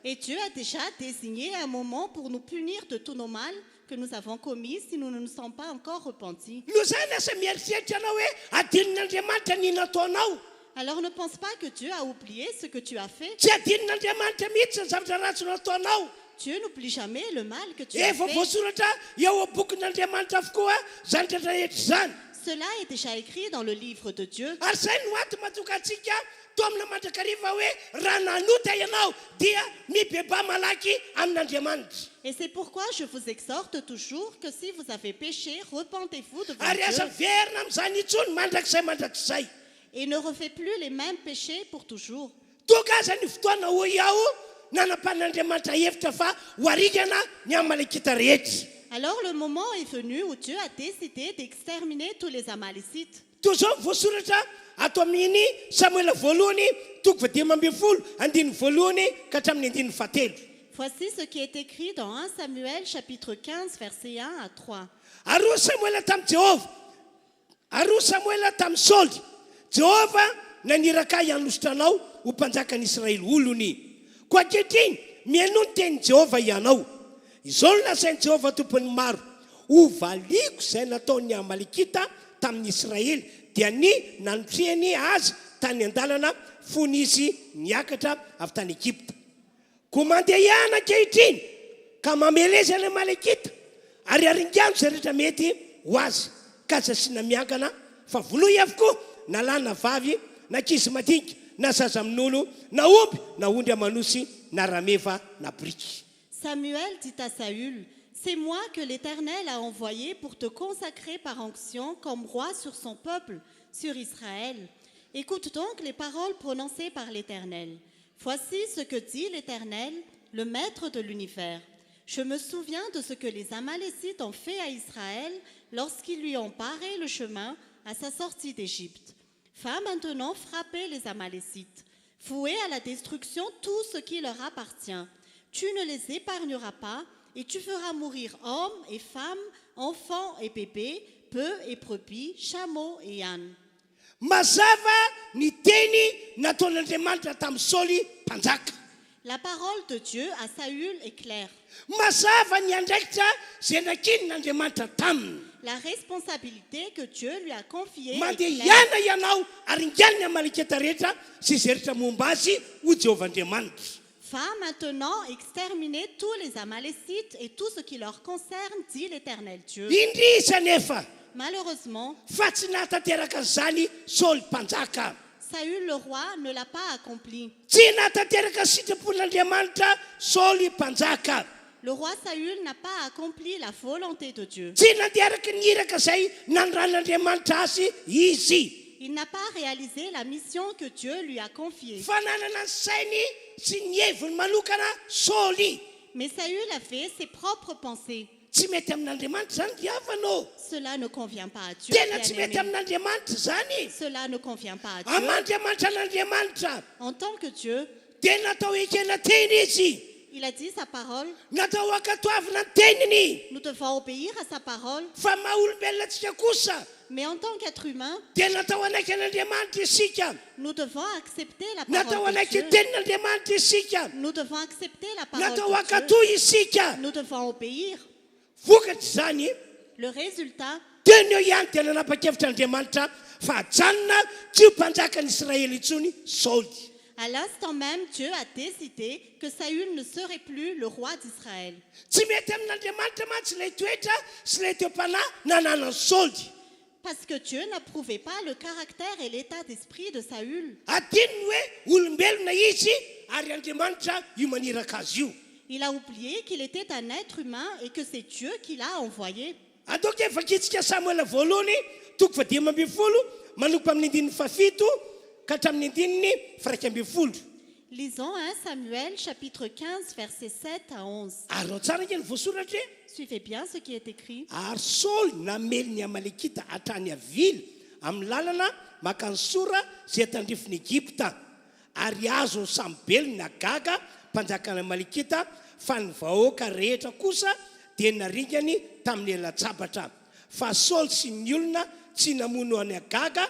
Et Dieu a déjà désigné un moment pour nous punir de tous nos mal que nous avons commis si nous ne nous sommes pas encore repentis. Alors ne pense pas que Dieu a oublié ce que tu as fait. Dieu n'oublie jamais le mal que tu as fait. Cela est déjà écrit dans le livre de Dieu. Et c'est pourquoi je vous exhorte toujours que si vous avez péché, repentez-vous devant Dieu. Et ne refait plus les mêmes péchés pour toujours. Alors le moment est venu où Dieu a décidé d'exterminer tous les Amalécites. toy zao voasoratra ato amin'ny Samuel voalohany toko vadimy ambin'ny folo andiny voalohany ka hatramin'ny andiny fahatelo. Voici ce qui est écrit dans 1 Samuel chapitre 15 versets 1 à 3. Aroa Samuel tamin'ny Jehova, aroa Samuel tamin'ny Saoly. Jehova naniraka hanositra anao ho mpanjakan'ny Israely olony. Koa ankehitriny mihaino ny tenin'i Jehova ianao. Izao no lazain'i Jehova tompony maro. Ho valiko izay nataon'ny Amalekita tamin'ny Israely dia ny nanotrehany azy tany an-dalana fony izy niakatra avy tany Egypta. Ko mandeha ihany ankehitriny ka mameleza ny Amalekita ary aringano izay rehetra mety ho azy ka zasina miankana fa vonoy avokoa na lahy na vavy na ankizy madinika na zaza amin'olo na omby na ondry amanosy na rameva na briky. Samuel dit à Saül, c'est moi que l'Éternel a envoyé pour te consacrer par onction comme roi sur son peuple, sur Israël. Écoute donc les paroles prononcées par l'Éternel. Voici ce que dit l'Éternel, le Maître de l'univers. Je me souviens de ce que les Amalécites ont fait à Israël lorsqu'ils lui ont barré le chemin à sa sortie d'Égypte. Va maintenant frapper les Amalécites, vouer à la destruction tout ce qui leur appartient. Tu ne les épargneras pas et tu feras mourir hommes et femmes, enfants et bébés, bœufs et brebis, chameaux et ânes. Mazava ny teny nataon'Andriamanitra tamin'ny Saoly mpanjaka. La parole de Dieu à Saül est claire. Mazava ny andraikitra izay nakin'Andriamanitra taminy. La responsabilité que Dieu lui a confiée est Mandeha claire. iana ianao ary ingiany ny Amalekita rehetra sy izay rehetra momba azy ho Jehovah-Andriamanitra. Va maintenant exterminer tous les Amalécites et tout ce qui leur concerne, dit l'Éternel Dieu. Indrisy nefa Malheureusement, fa tsy nahatateraka zany Saoly mpanjaka. Saül le roi ne l'a pas accompli. Tsy nahatateraka sitrapon'Andriamanitra Saoly mpanjaka. Le roi Saül n'a pas accompli la volonté de Dieu. Tsy nandeharaka ny iraka izay nandran'Andriamanitra azy izy. Il n'a pas réalisé la mission que Dieu lui a confiée. Fa nanana ny sainy sy ny heviny manokana Saoly. Mais Saül a fait ses propres pensées. Tsy mety amin'Andriamanitra zany diavanao. Cela ne convient pas à Dieu. Tena tsy mety bien-aimé. amin'Andriamanitra zany. Cela ne convient pas à Dieu. Amandriamanitra n'Andriamanitra En tant que Dieu, dia natao ekena teny izy. il a dit sa parole. Natao akatoavina ny teniny. Nous devons obéir à sa parole. Fa maha-olombelona antsika kosa Mais en tant qu'être humain, dia natao anaiky an'Andriamanitra isika. nous devons accepter la Natao parole de anaiky Dieu. tenin'Andriamanitra isika. Nous devons accepter la parole Natao de akatoy isika. Dieu. Nous devons obéir. Vokatry zany Le résultat, teny eo ihany dia nanapa-kevitr'Andriamanitra fa hajanona tsy ho mpanjakan'Israely intsony Saoly. à l'instant même, Dieu a décidé que Saül ne serait plus le roi d'Israël. Tsy mety amin'Andriamanitra mantsy ilay toetra sy ilay toepanahy nananan'ny Saoly. Parce que Dieu n'approuvait pas le caractère et l'état d'esprit de Saül. Adininy hoe olombelona izy ary Andriamanitra io maniraka azy io. Il a oublié qu'il était un être humain et que c'est Dieu qui l'a envoyé. Ataoko efakitsika Samuel voalohany toko fadimy ambin'ny folo manomboka amin'ny andininy fafito ka hatramin'ny andininy faraika ambin'ny folo. Lisons 1 Samuel chapitre 15 versets 7 à 11. Ary tsara ny voasoratra Suivez bien ce qui est écrit. ary Saoly namely ny Amalekita hatrany avily amin'ny lalana makany sora izay tandrifiny Egypta ary azo samy belony Agaga mpanjakan'ny Amalekita fa ny vahoaka rehetra kosa dia naringany tamin'ny elatsabatra fa Saoly sy ny olona tsy namono any Agaga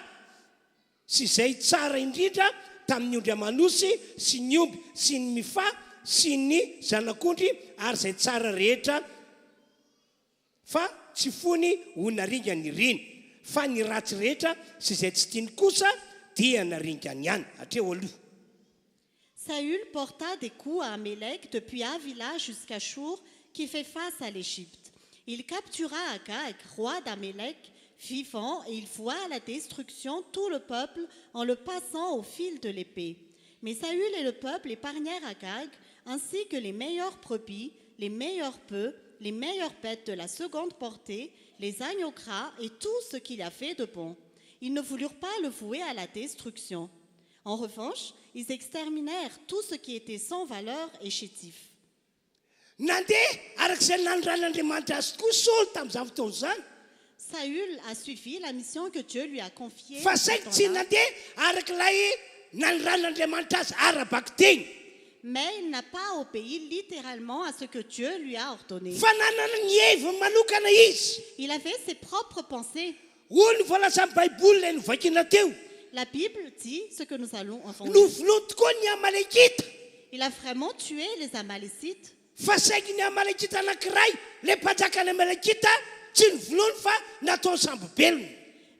sy izay tsara indrindra tamin'ny ondry amanosy sy ny omby sy ny mifa sy ny zanak'ondry ary izay tsara rehetra fa tsy fony ho naringany ireny fa ny ratsy rehetra sy izay tsy tiany kosa dia naringany ihany hatreo aloha. Saül porta des coups à Amélec depuis Havila jusqu'à Shur, qui fait face à l'Égypte. Il captura Agag, roi d'Amélec, vivant, et il voua à la destruction tout le peuple en le passant au fil de l'épée. Mais Saül et le peuple épargnèrent Agag, ainsi que les meilleures brebis, les meilleurs bœufs, les meilleures bêtes de la seconde portée, les agneaux gras et tout ce qu'il a fait de bon. Ils ne voulurent pas le vouer à la destruction. En revanche, ils exterminèrent tout ce qui était sans valeur et chétif. Saül a suivi la mission que Dieu lui a confiée. Mais il n'a pas obéi littéralement à ce que Dieu lui a ordonné. Il avait ses propres pensées. La Bible dit ce que nous allons entendre. Il a vraiment tué les Amalécites.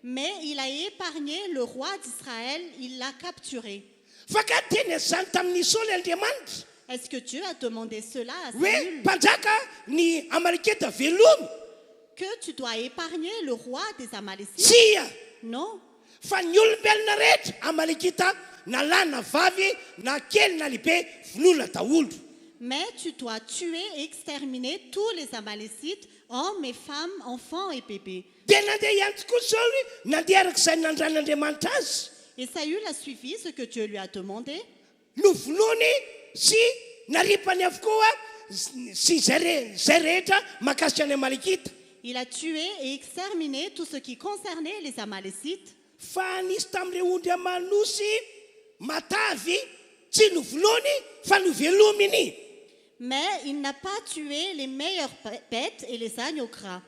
Mais il a épargné le roi d'Israël, il l'a capturé. Est-ce que Dieu a demandé cela à Saül? Que tu dois épargner le roi des Amalécites? Non. Mais tu dois tuer et exterminer tous les Amalécites, hommes et femmes, enfants et bébés. Et Saül a suivi ce que Dieu lui a demandé. Il a tué et exterminé tout ce qui concernait les Amalécites. Mais il n'a pas tué les meilleures bêtes et les agneaux gras.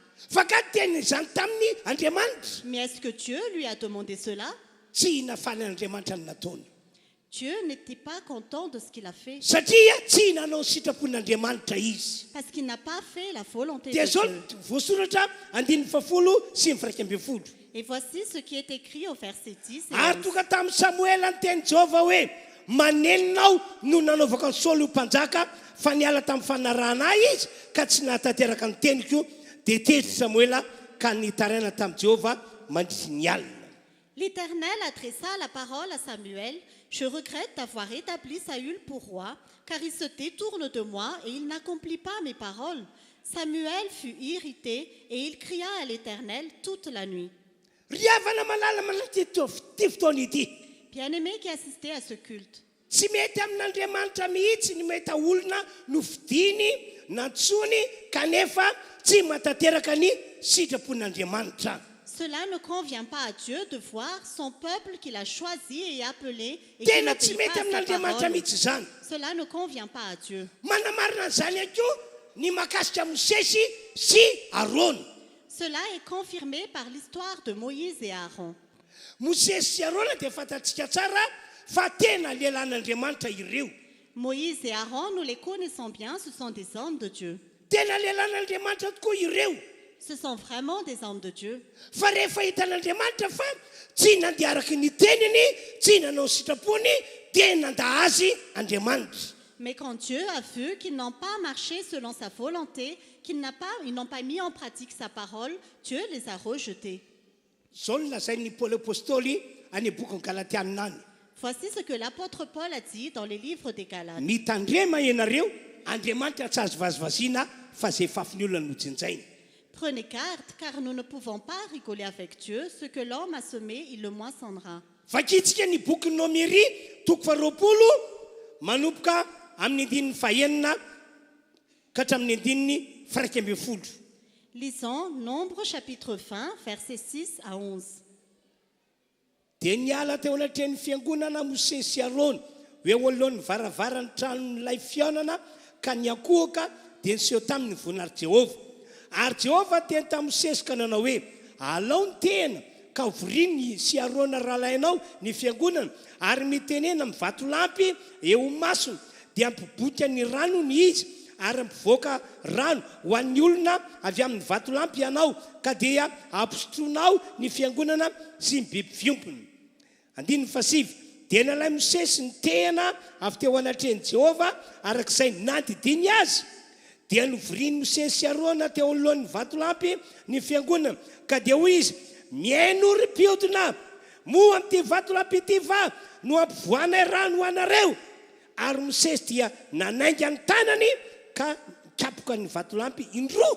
Mais est-ce que Dieu lui a demandé cela? Dieu n'était pas content de ce qu'il a fait. Parce qu'il n'a pas fait la volonté de Dieu. Et voici ce qui est écrit au verset 10 et 11. Manenao no nanaovaka ny Saoly mpanjaka fa niala tamin'ny fanarahana izy ka tsy nahatanteraka ny teniko dia tetry Samuela ka nitaraina tamin'i Jéhovah mandritry ny alina. L'Éternel adressa la parole à Samuel. Je regrette d'avoir établi Saül pour roi, car il se détourne de moi et il n'accomplit pas mes paroles. Samuel fut irrité et il cria à l'Éternel toute la nuit. Bien-aimé qui assistait à ce culte. Cela ne convient pas à Dieu de voir son peuple qu'il a choisi et appelé et qui n'obéit pas à sa parole. Cela ne convient pas à Dieu. Cela est confirmé par l'histoire de Moïse et Aaron. Moïse et Aaron, nous les connaissons bien, ce sont des hommes de Dieu. Ce sont vraiment des hommes de Dieu. Mais quand Dieu a vu qu'ils n'ont pas marché selon sa volonté, qu'ils n'ont pas mis en pratique sa parole, Dieu les a rejetés. Voici ce que l'apôtre Paul a dit dans les livres des Galates. Prenez garde, car nous ne pouvons pas rigoler avec Dieu. Ce que l'homme a semé, il le moissonnera. Lisons Nombre chapitre 20, versets 6 à 11. Dia niala teo anatreny fiangonana Mose sy Aron hoe olohan'ny varavarany tranon'ilay fianana ka niakohaka dia niseho tamin'ny voninahitra Jéhovah. Ary Jéhovah teny tamin'ny Mose ka nanao hoe alao ny tena ka hovoriny sy Aron rahalainao ny fiangonana ary mitenena amin'ny vatolampy eo masony dia ampibotika ny rano ny izy ary mivoaka rano ho an'ny olona avy amin'ny vatolampy ianao ka dia ampisotroanao ny fiangonana sy ny biby fiompiny. Andiny fasivy dia nalay Mose sy ny tehana avy teo anatreny Jéhovah arak'izay nandidiny azy dia novoriny Mose sy Arona teo alohan'ny vatolampy ny fiangonana ka dia hoy izy miaino ry mpiodina moa amin'ity vatolampy ity va no ampivoana rano ho anareo. Ary Mose dia nanainga ny tanany ka kapoka ny vatolampy indroa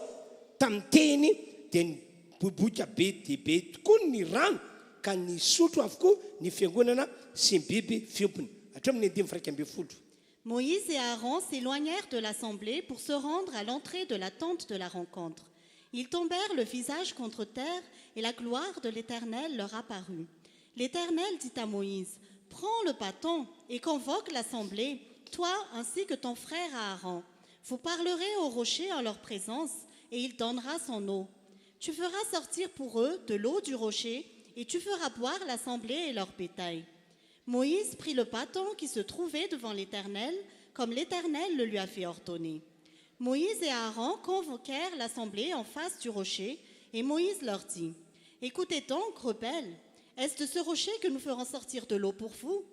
tamin'ny tehiny dia niboboka be dia be tokoa ny rano ka nisotro avokoa ny fiangonana sy ny biby fiompiny. Hatramin'ny 10:1. Moïse et Aaron s'éloignèrent de l'assemblée pour se rendre à l'entrée de la tente de la rencontre. Ils tombèrent le visage contre terre et la gloire de l'Éternel leur apparut. L'Éternel dit à Moïse, « Prends le bâton et convoque l'assemblée, toi ainsi que ton frère Aaron. Vous parlerez au rocher en leur présence et il donnera son eau. Tu feras sortir pour eux de l'eau du rocher et tu feras boire l'assemblée et leur bétail. » Moïse prit le bâton qui se trouvait devant l'Éternel, comme l'Éternel le lui avait ordonné. Moïse et Aaron convoquèrent l'assemblée en face du rocher, et Moïse leur dit, « Écoutez donc, rebelles, est-ce de ce rocher que nous ferons sortir de l'eau pour vous ?»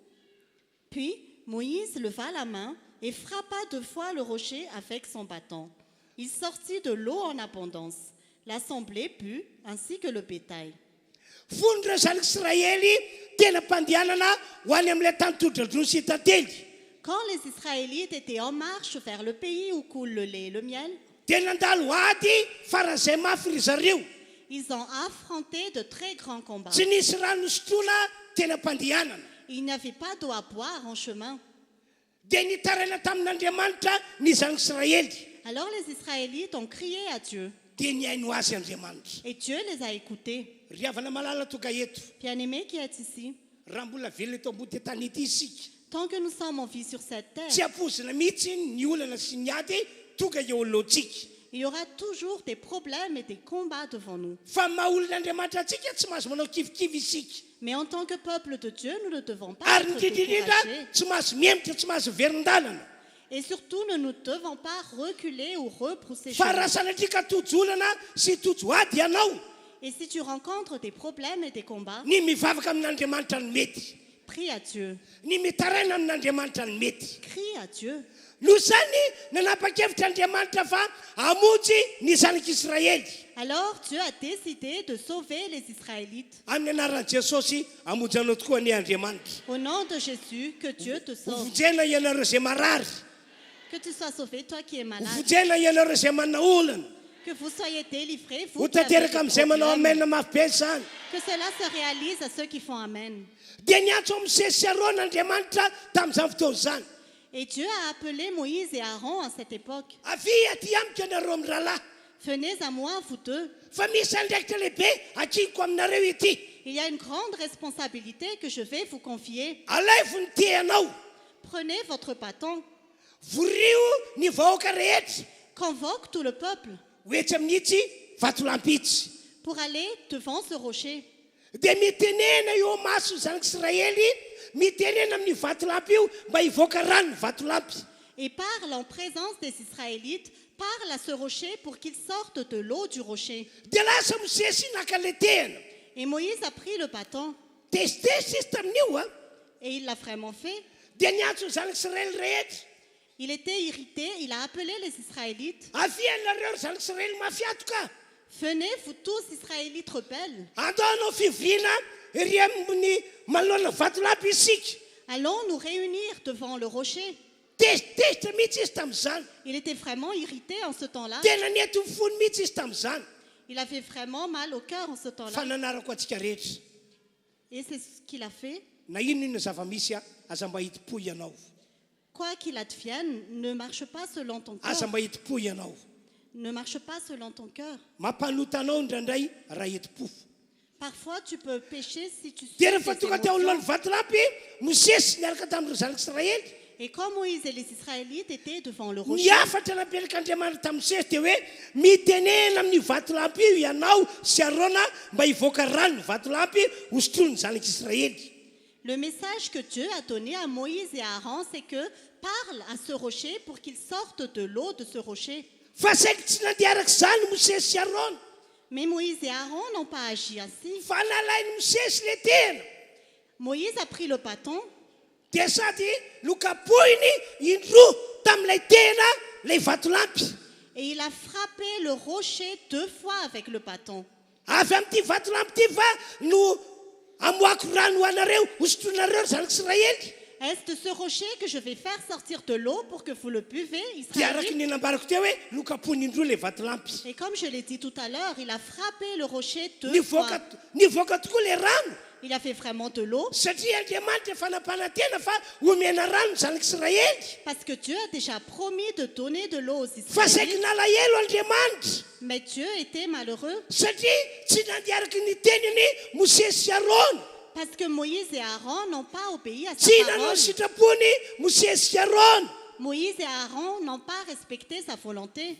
Puis Moïse leva la main et frappa 2 fois le rocher avec son bâton. Il sortit de l'eau en abondance. L'assemblée but, ainsi que le bétail. Quand les Israélites étaient en marche vers le pays où coule le lait et le miel, ils ont affronté de très grands combats. Il n'y avait pas d'eau à boire en chemin. Alors les Israélites ont crié à Dieu. Et Dieu les a écoutés. Bien-aimés qui êtes ici, tant que nous sommes en vie sur cette terre, il y aura toujours des problèmes et des combats devant nous. Mais en tant que peuple de Dieu, nous ne devons pas être découragés. Et surtout, nous ne devons pas reculer ou rebrousser chemin. Et si tu rencontres des problèmes et des combats, prie à Dieu. Crie à Dieu. Alors Dieu a décidé de sauver les Israélites. Au nom de Jésus, que Dieu te sauve. Que tu sois sauvé, toi qui es malade. Que vous soyez délivrés, vous qui avez des problèmes. Que cela se réalise à ceux qui font Amen. Et Dieu a appelé Moïse et Aaron à cette époque. Venez à moi, vous deux. Il y a une grande responsabilité que je vais vous confier. Prenez votre bâton. Convoque tout le peuple pour aller devant ce rocher. Et parle en présence des Israélites, parle à ce rocher pour qu'ils sortent de l'eau du rocher. Et Moïse a pris le bâton. Et il l'a vraiment fait. Il était irrité, il a appelé les Israélites. Venez, vous tous Israélites rebelles. Allons nous réunir devant le rocher. Il était vraiment irrité en ce temps-là. Il avait vraiment mal au cœur en ce temps-là. Et c'est ce qu'il a fait. Quoi qu'il advienne, ne marche pas selon ton cœur. Ne marche pas selon ton cœur. Parfois, tu peux pécher si tu suis tes émotions. Et quand Moïse et les Israélites étaient devant le rocher, le message que Dieu a donné à Moïse et à Aaron, c'est que parle à ce rocher pour qu'ils sortent de l'eau de ce rocher. Mais Moïse et Aaron n'ont pas agi ainsi. Moïse a pris le bâton. Et il a frappé le rocher 2 fois avec le bâton. Est-ce de ce rocher que je vais faire sortir de l'eau pour que vous le buvez, Israélite? Et comme je l'ai dit tout à l'heure, il a frappé le rocher 2 fois. Il a fait vraiment de l'eau. Parce que Dieu a déjà promis de donner de l'eau aux Israélites. Mais Dieu était malheureux. Parce que Moïse et Aaron n'ont pas obéi à sa parole. Moïse et Aaron n'ont pas respecté sa volonté.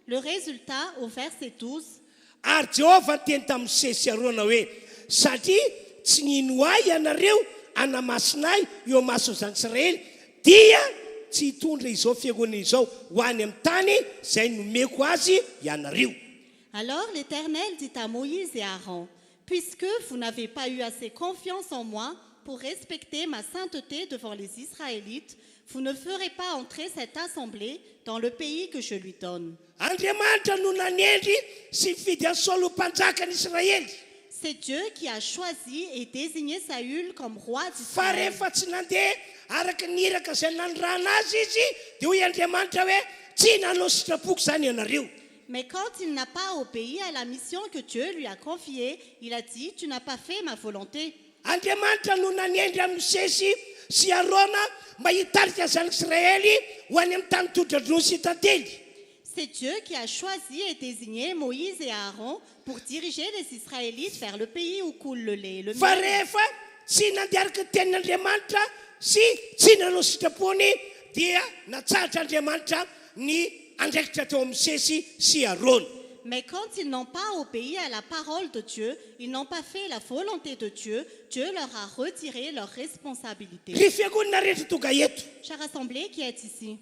Le résultat, au verset 12, ary Jehovah teny tamin'ny Mose sy Arona hoe satria tsy nino ahy ianareo anamasinay eo maso ny Israely dia tsy hitondra izao fiainana izao ho any amin'ny tany izay nomeko azy ianareo. Alors l'Éternel dit à Moïse et Aaron, puisque vous n'avez pas eu assez confiance en moi pour respecter ma sainteté devant les Israélites, vous ne ferez pas entrer cette assemblée dans le pays que je lui donne. C'est Dieu qui a choisi et désigné Saül comme roi d'Israël. Mais quand il n'a pas obéi à la mission que Dieu lui a confiée, il a dit, tu n'as pas fait ma volonté. C'est Dieu qui a choisi et désigné Moïse et Aaron pour diriger les Israélites vers le pays où coule le lait et le miel. Mais quand ils n'ont pas obéi à la parole de Dieu, ils n'ont pas fait la volonté de Dieu, Dieu leur a retiré leur responsabilité. Chère assemblée qui est ici,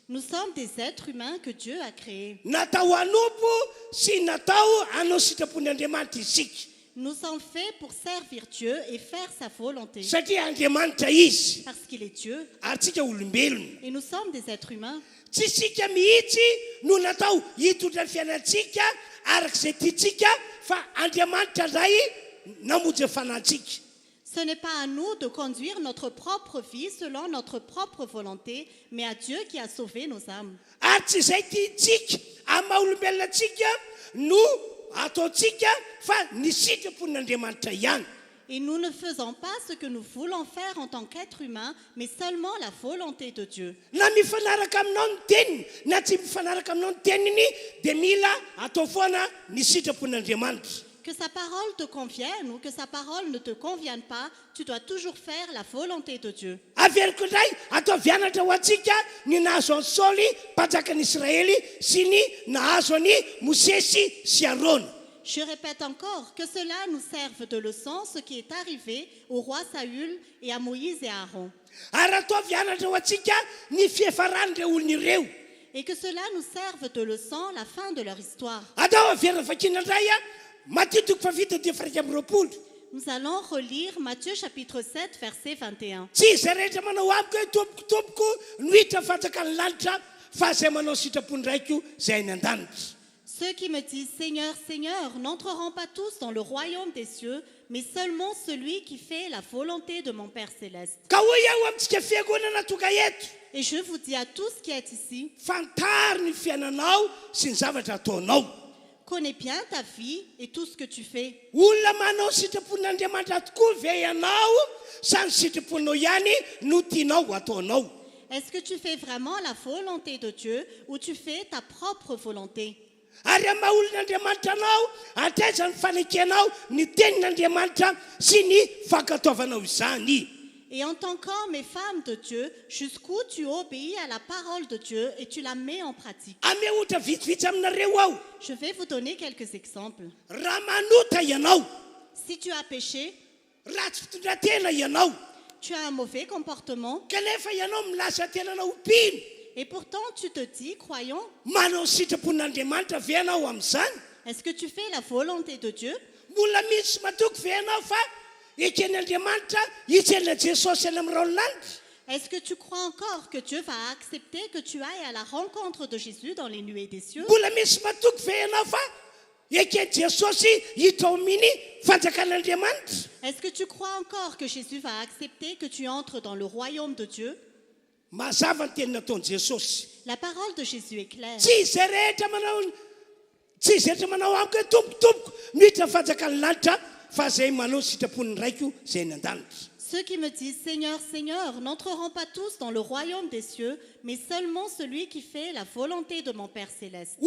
nous sommes des êtres humains que Dieu a créés. Nous sommes faits pour servir Dieu et faire sa volonté. Parce qu'il est Dieu. Et nous sommes des êtres humains. Ce n'est pas à nous de conduire notre propre vie selon notre propre volonté, mais à Dieu qui a sauvé nos âmes. Et nous ne faisons pas ce que nous voulons faire en tant qu'être humain, mais seulement la volonté de Dieu. Que sa parole te convienne ou que sa parole ne te convienne pas, tu dois toujours faire la volonté de Dieu. Je répète encore que cela nous serve de leçon ce qui est arrivé au roi Saül et à Moïse et Aaron. Et que cela nous serve de leçon la fin de leur histoire. Nous allons relire Matthieu chapitre 7 verset 21. Ceux qui me disent Seigneur, Seigneur n'entreront pas tous dans le royaume des cieux, mais seulement celui qui fait la volonté de mon Père céleste. Et je vous dis à tous qui êtes ici, connais bien ta vie et tout ce que tu fais. Est-ce que tu fais vraiment la volonté de Dieu ou tu fais ta propre volonté? Et en tant qu'homme et femme de Dieu, jusqu'où tu obéis à la parole de Dieu et tu la mets en pratique. Je vais vous donner quelques exemples. Si tu as péché, tu as un mauvais comportement, et pourtant tu te dis, croyant, est-ce que tu fais la volonté de Dieu? Est-ce que tu crois encore que Dieu va accepter que tu ailles à la rencontre de Jésus dans les nuées des cieux? Est-ce que tu crois encore que Jésus va accepter que tu entres dans le royaume de Dieu? La parole de Jésus est claire. Ceux qui me disent Seigneur, Seigneur n'entreront pas tous dans le royaume des cieux, mais seulement celui qui fait la volonté de mon Père céleste.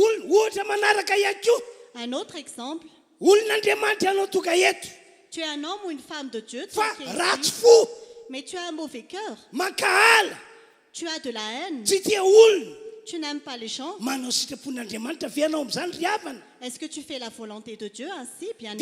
Un autre exemple. Tu es un homme ou une femme de Dieu, mais tu as un mauvais cœur. Tu as de la haine. Tu n'aimes pas les gens. Est-ce que tu fais la volonté de Dieu ainsi, bien-aimé?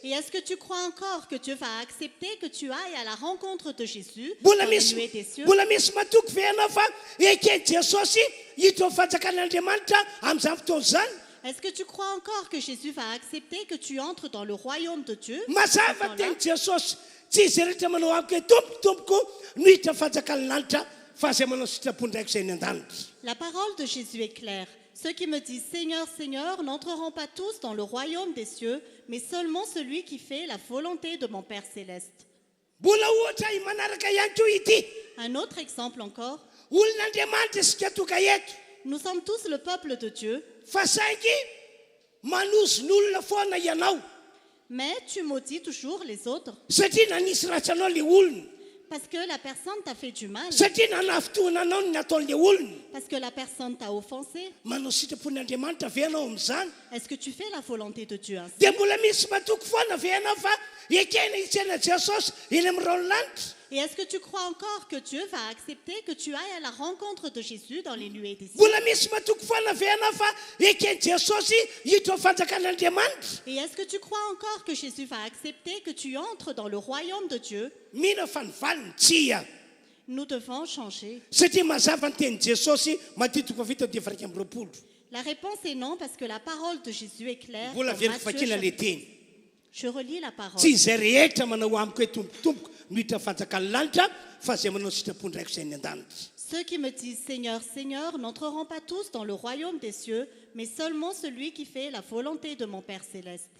Et est-ce que tu crois encore que Dieu va accepter que tu ailles à la rencontre de Jésus dans les nuées des cieux? Est-ce que tu crois encore que Jésus va accepter que tu entres dans le royaume de Dieu? La parole de Jésus est claire. Ceux qui me disent Seigneur, Seigneur n'entreront pas tous dans le royaume des cieux, mais seulement celui qui fait la volonté de mon Père céleste. Un autre exemple encore. Nous sommes tous le peuple de Dieu. Mais tu maudis toujours les autres. Parce que la personne t'a fait du mal. Parce que la personne t'a offensé. Est-ce que tu fais la volonté de Dieu ainsi? Et est-ce que tu crois encore que Dieu va accepter que tu ailles à la rencontre de Jésus dans les nuées des cieux? Et est-ce que tu crois encore que Jésus va accepter que tu entres dans le royaume de Dieu? Nous devons changer. La réponse est non, parce que la parole de Jésus est claire. Je relis la parole. Ceux qui me disent Seigneur, Seigneur n'entreront pas tous dans le royaume des cieux, mais seulement celui qui fait la volonté de mon Père céleste.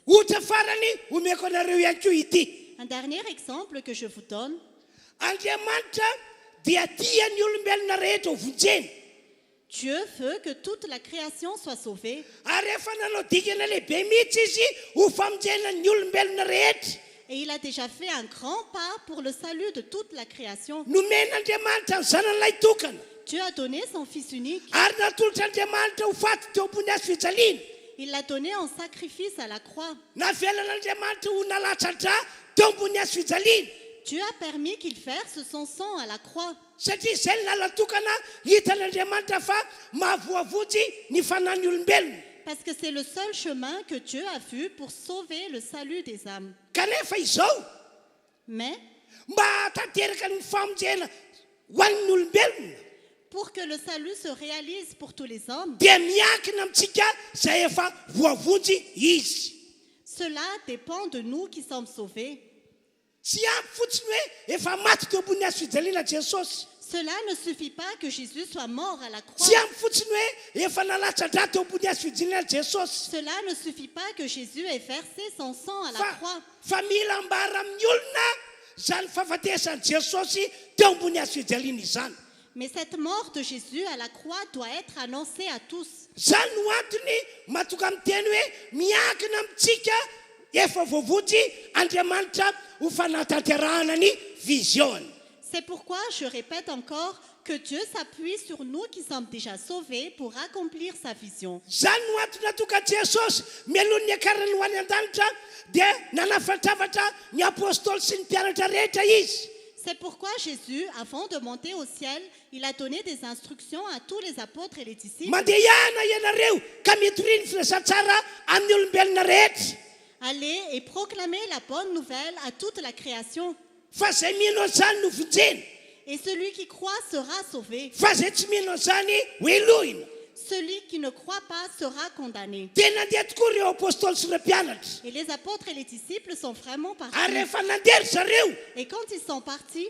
Un dernier exemple que je vous donne. Dieu veut que toute la création soit sauvée. Et il a déjà fait un grand pas pour le salut de toute la création. Dieu a donné son Fils unique. Il l'a donné en sacrifice à la croix. Dieu a permis qu'il verse son sang à la croix. Parce que c'est le seul chemin que Dieu a vu pour sauver le salut des âmes. Mais pour que le salut se réalise pour tous les hommes, cela dépend de nous qui sommes sauvés. Cela ne suffit pas que Jésus soit mort à la croix. Cela ne suffit pas que Jésus ait versé son sang à la croix. Mais cette mort de Jésus à la croix doit être annoncée à tous. C'est pourquoi je répète encore que Dieu s'appuie sur nous qui sommes déjà sauvés pour accomplir sa vision. C'est pourquoi Jésus, avant de monter au ciel, il a donné des instructions à tous les apôtres et les disciples. Allez et proclamez la bonne nouvelle à toute la création. Et celui qui croit sera sauvé. Celui qui ne croit pas sera condamné. Et les apôtres et les disciples sont vraiment partis. Et quand ils sont partis,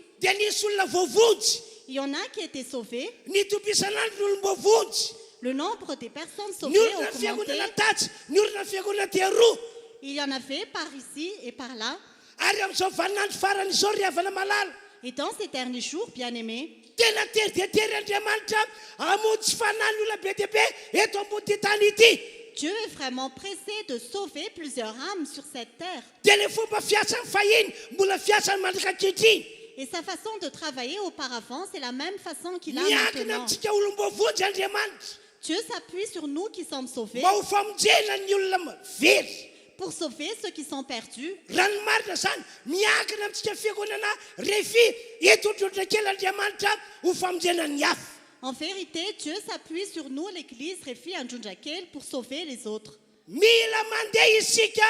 Il y en a qui étaient sauvés. Ny tobisanandro olombo vonjy. Le nombre des personnes Ny sauvées olona ont augmenté. fiangonana tatsy, ny olona fiangonana dia roa. Il y en avait par ici et par là. Ary amin'izao vaninandro farany izao ry havana malala. Et dans ces derniers jours, bien-aimés, Tena tery dia tery Andriamanitra hamonjy tsy fanahy olona be dia be eto ambony tany ity. Dieu est vraiment pressé de sauver plusieurs âmes sur cette terre. Dia le fomba fiasany fahiny mbola fiasany mandrakatretriny. Et sa façon de travailler auparavant, c'est la même façon qu'il a Miankina maintenant. amintsika olombo vonjy Andriamanitra. Dieu s'appuie sur nous qui sommes sauvés Mba ho famonjena ny olona very. pour sauver ceux qui sont perdus. Rano marina zany miankina amintsika fiangonana rehefi eto otratra kely Andriamanitra ho famonjena ny hafa. En vérité, Dieu s'appuie sur nous, l'Église Réfi Anjunjakel, pour sauver les autres. Mila mandeha isika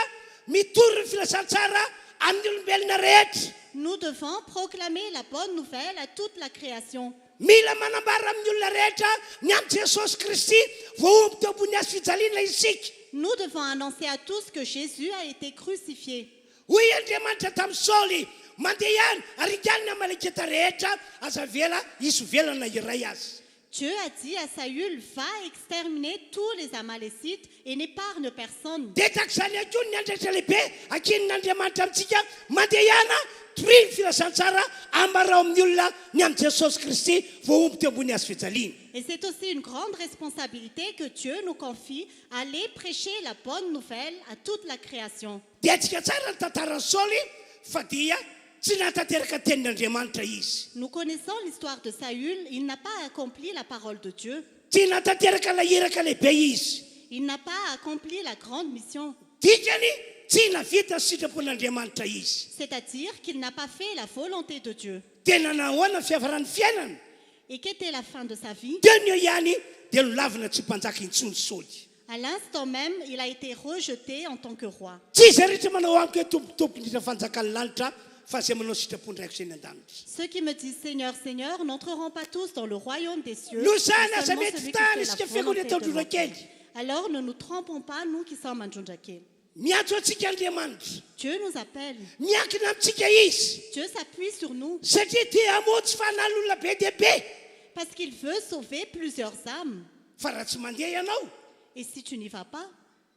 mitory ny filasan-tsara amin'ny olombelona rehetra. Nous devons proclamer la bonne nouvelle à toute la création. Mila manambara amin'ny olona rehetra ny amin'ny Jesosy Kristy voaomby teo ambony hazo fijaliana isika. Nous devons annoncer à tous que Jésus a été crucifié. Hoy Andriamanitra tamin'ny Saoly mandeha ihany arikanina maleketa rehetra aza vela iso velana iray azy. Dieu a dit à Saül, va exterminer tous les Amalécites et n'épargne personne. Dia tak'izany ihany ny andraikitra lehibe ankinin'Andriamanitra amintsika mandeha ihany toriny filasan-tsara ambarao amin'ny olona ny amin'ny Jesosy Kristy voaomby teo ambony hazo fijaliana. Et c'est aussi une grande responsabilité que Dieu nous confie, aller prêcher la bonne nouvelle à toute la création. Dia antsika tsara ny tantaran'ny Saoly fa dia tsy nahatanteraka tenin'Andriamanitra izy. Nous connaissons l'histoire de Saül, il n'a pas accompli la parole de Dieu. Tsy nahatanteraka lahiraka lehibe izy. Il n'a pas accompli la grande mission. Dikany tsy navita ny sitrapon'Andriamanitra izy. C'est-à-dire qu'il n'a pas fait la volonté de Dieu. Tena nahoana ny fiavarany fiainana. Et qu'était la fin de sa vie? Dia ny eo ihany dia nolavina tsy mpanjaka intsony Saoly. À l'instant même, il a été rejeté en tant que roi. Tsy izy rehetra manao amiko hoe tompotompo indrindra fanjakany lanitra fa izay manao sitrapony raiko izay ny an-danitra. Ceux qui me disent Seigneur, Seigneur n'entreront pas tous dans le royaume des cieux. No mais zany aza seulement mety celui qui fitahana fait isika la fiangonana volonté tao de mon Andriamanitra. Père. Alors ne nous trompons pas, nous qui sommes à Njunjakel. Miantso antsika Andriamanitra. Dieu nous appelle. Miankina amintsika izy. Dieu s'appuie sur nous Satria tia hamonjy fanahy olona be dia be. parce qu'il veut sauver plusieurs âmes. Fa raha tsy mandeha ianao, Et si tu n'y vas pas,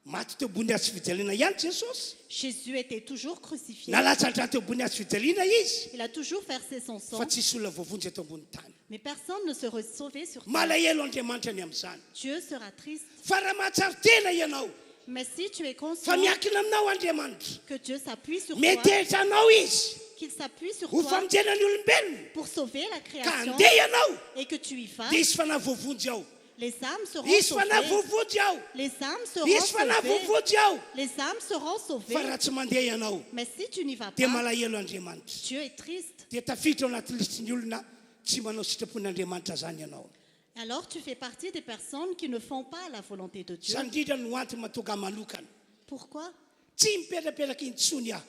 maty teo ambony hazo fijaliana ihany Jesosy. Jésus était toujours crucifié. Nalatsatra teo ambony hazo fijaliana izy. Il a toujours versé son sang, Fa tsisy olona voavonjy eto ambony tany. mais personne ne sera sauvé sur terre. Malahelo Andriamanitra ny amin'izany. Dieu sera triste. Fa raha mahatsara tena ianao, Mais si tu es fa conscient miankina aminao Andriamanitra, que Dieu s'appuie sur toi, metehitra anao izy qu'il s'appuie sur ho toi famonjena ny olombelona pour sauver la ka création andeha ianao et que tu y vas, dia isy fanahy voavonjy ao. les âmes seront Isy fanahy sauvées. voavonjy ao. Les âmes seront Isy fanahy sauvées. voavonjy ao. Les âmes seront sauvées. Fa raha tsy mandeha ianao Mais si tu n'y vas dia pas, malahelo Andriamanitra. Dieu est triste. Dia tafiditra ao anaty lisitry olona tsy manao sitrapon'Andriamanitra zany ianao. Alors tu fais partie des personnes qui ne font pas la volonté de Dieu. Zany indrindra no antony mahatonga manokana. Pourquoi? Tsy mipetrapetraka intsony aho.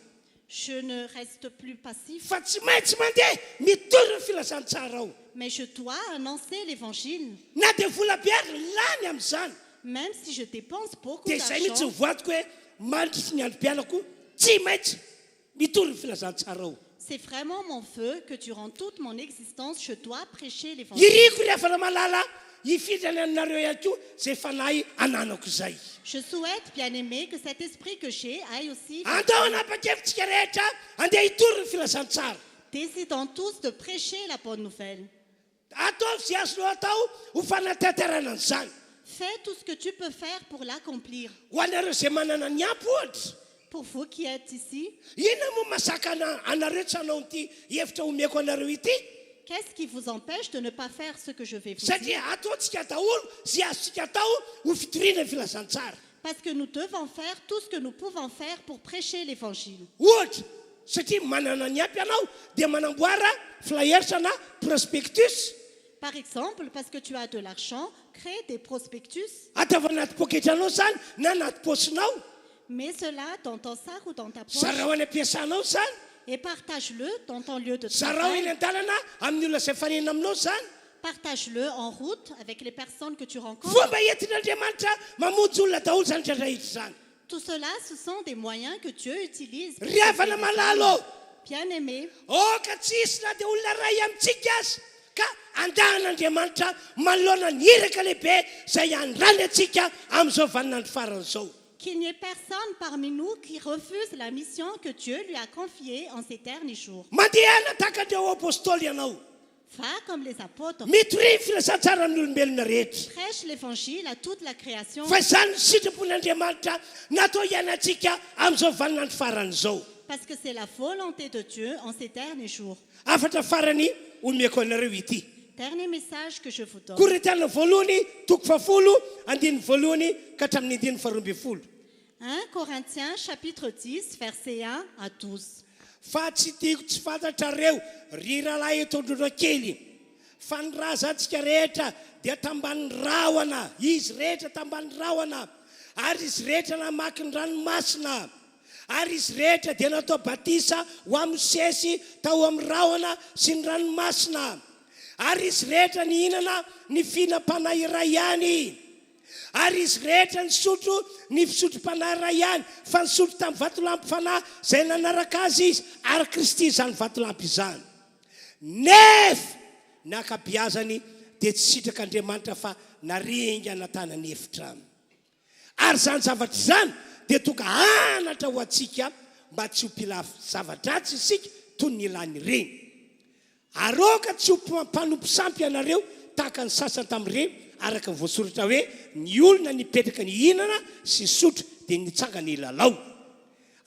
Je ne reste plus passif, Fa tsy maintsy mandeha mitory ny filasan-tsara ao. mais je dois annoncer l'évangile. Na dia vola be ary lany amin'izany. Même si je dépense beaucoup Dia izay mihitsy d'argent, voatiko hoe mandritry ny androm-pianako tsy maintsy mitory ny filasan-tsara ao. c'est vraiment mon feu que durant toute mon existence, je dois prêcher l'évangile. Iriko ry havana malala hifindra ny aminareo ihany koa zay fanahy ananako izay. Je souhaite, bien aimé, que cet esprit que j'ai aille aussi. Andao anapa-kevitsika rehetra andeha hitory ny filasan-tsara. Décidons tous de prêcher la bonne nouvelle. Ataovy izay azonao atao ho fanatanterana an'izany. Fais tout ce que tu peux faire pour l'accomplir. Ho anareo izay manana ny ampy ohatra. Pour vous qui êtes ici, Inona moa masaka anareo tsy hanao ity hevitra omeko anareo ity? qu'est-ce qui vous empêche de ne pas faire ce que je vais vous dire? Satria ataontsika daholo zay azontsika atao ho fitoriana ny filasan-tsara. Parce que nous devons faire tout ce que nous pouvons faire pour prêcher l'évangile. Ohatra, satria manana ny ampy ianao dia manamboara flyers na prospectus. Par exemple, parce que tu as de l'argent, crée des prospectus, Atao anaty poketranao zany na anaty posinao. mets cela dans ton sac ou dans ta poche Zarao any am-piasanao zany. et partage-le dans ton lieu de Zarao eny travail. an-dalana amin'ny olona izay fanena aminao zany. Partage-le en route avec les personnes que tu rencontres. Fomba entin'Andriamanitra mamonjy olona daholo zany ndraindray zany. Tout cela, ce sont des moyens que Dieu utilise. pour Ry havana sauver les malalo. âmes. Bien-aimé, Oh ka tsisy na dia olona ray amintsika azy ka andahan'Andriamanitra manoloana ny iraka lehibe izay handrany antsika amin'izao vaninandro farany zao. Qu'il n'y ait personne parmi nous qui refuse la mission que Dieu lui a confiée en ces derniers jours. Mandehana tahaka an'ireo apôstôly ianao. Va comme les apôtres. Mitory filasan-tsaran'ny olombelona rehetra. Prêche l'évangile à toute la création. Fa izany sitrapon'Andriamanitra natao ianantsika amin'izao vaninandro farany zao. Parce que c'est la volonté de Dieu en ces derniers jours. Afatra farany omeko anareo ity. Dernier message que je vous donne. Korintiana voalohany toko fahafolo andiny voalohany ka hatramin'ny andiny faharoambinifolo. 1 Corinthiens chapitre 10 verset 1 à 12. Fa tsy tiako tsy fantatrareo ry rahalahy eto androana kely fa ny raha zantsika rehetra dia tamban'ny rahona, izy rehetra tamban'ny rahona, ary izy rehetra namaky ny ranomasina, ary izy rehetra dia natao batisa ho amin'ny sesy tao amin'ny rahona sy ny ranomasina, ary izy rehetra nihinana ny fihinam-panahy iray ihany, ary izy rehetra nisotro ny fisotrom-panahy iray ihany, fa nisotro tamin'ny vatolampy fanahy izay nanaraka azy izy, ary Kristy izany vatolampy izany. Nefa ny ankabeazany dia tsy sitraka Andriamanitra fa naringa natanany hefitra. Ary izany zavatra izany dia toka anatra ho antsika mba tsy ho mpila zava-dratsy isika toy ny ilany ireny. Aroka tsy ho mpanompo sampy ianareo tahaka ny sasany tamin'ireny, araka ny voasoratra hoe ny olona nipetraka ny hinana sy sotro dia nitsanga ny lalao.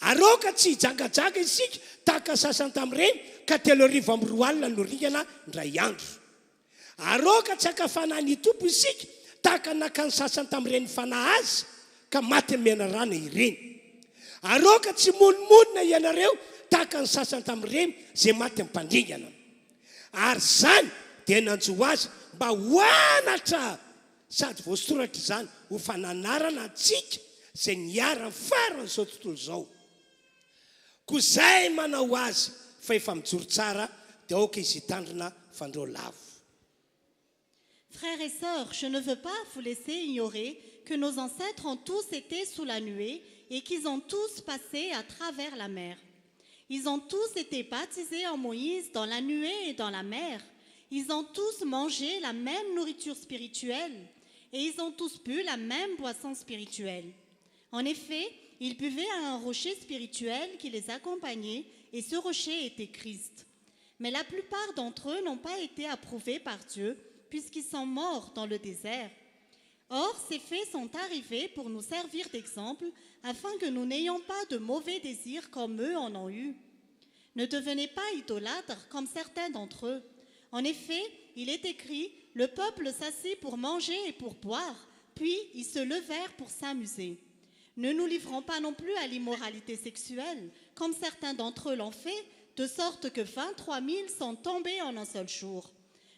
Aroka tsy hijangajaga isika tahaka ny sasany tamin'ireny ka 3:00 no ringana ndray andro. Aroka tsy hakafana ny tompo isika tahaka naka ny sasany tamin'ireny fanahy azy ka maty mena rana ireny. Aroka tsy monomonina ianareo tahaka ny sasany tamin'ireny izay maty ampandringana. Ary izany dia nanjo azy mba hoanatra sady voasoratra izany ho fananarana antsika izay niara farany izao tontolo izao. Koa izay manao azy fa efa mijoro tsara dia aoka izy hitandrina fandro lavo. Frères et sœurs, je ne veux pas vous laisser ignorer que nos ancêtres ont tous été sous la nuée et qu'ils ont tous passé à travers la mer. Ils ont tous été baptisés en Moïse dans la nuée et dans la mer. Ils ont tous mangé la même nourriture spirituelle et ils ont tous bu la même boisson spirituelle. En effet, ils buvaient à un rocher spirituel qui les accompagnait et ce rocher était Christ. Mais la plupart d'entre eux n'ont pas été approuvés par Dieu puisqu'ils sont morts dans le désert. Or, ces faits sont arrivés pour nous servir d'exemple afin que nous n'ayons pas de mauvais désirs comme eux en ont eu. Ne devenez pas idolâtres comme certains d'entre eux. En effet, il est écrit, le peuple s'assit pour manger et pour boire, puis ils se levèrent pour s'amuser. Ne nous livrons pas non plus à l'immoralité sexuelle, comme certains d'entre eux l'ont fait, de sorte que 23 000 sont tombés en un seul jour.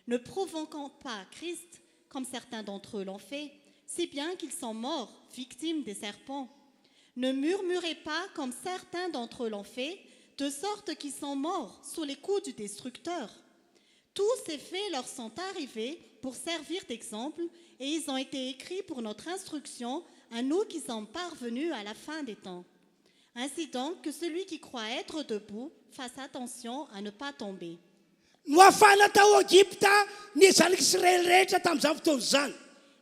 Ne provoquons pas Christ, comme certains d'entre eux l'ont fait, si bien qu'ils sont morts, victimes des serpents. Ne murmurez pas, comme certains d'entre eux l'ont fait, de sorte qu'ils sont morts sous les coups du destructeur. Tous ces faits leur sont arrivés pour servir d'exemple et ils ont été écrits pour notre instruction à nous qui sommes parvenus à la fin des temps. Ainsi donc, que celui qui croit être debout fasse attention à ne pas tomber.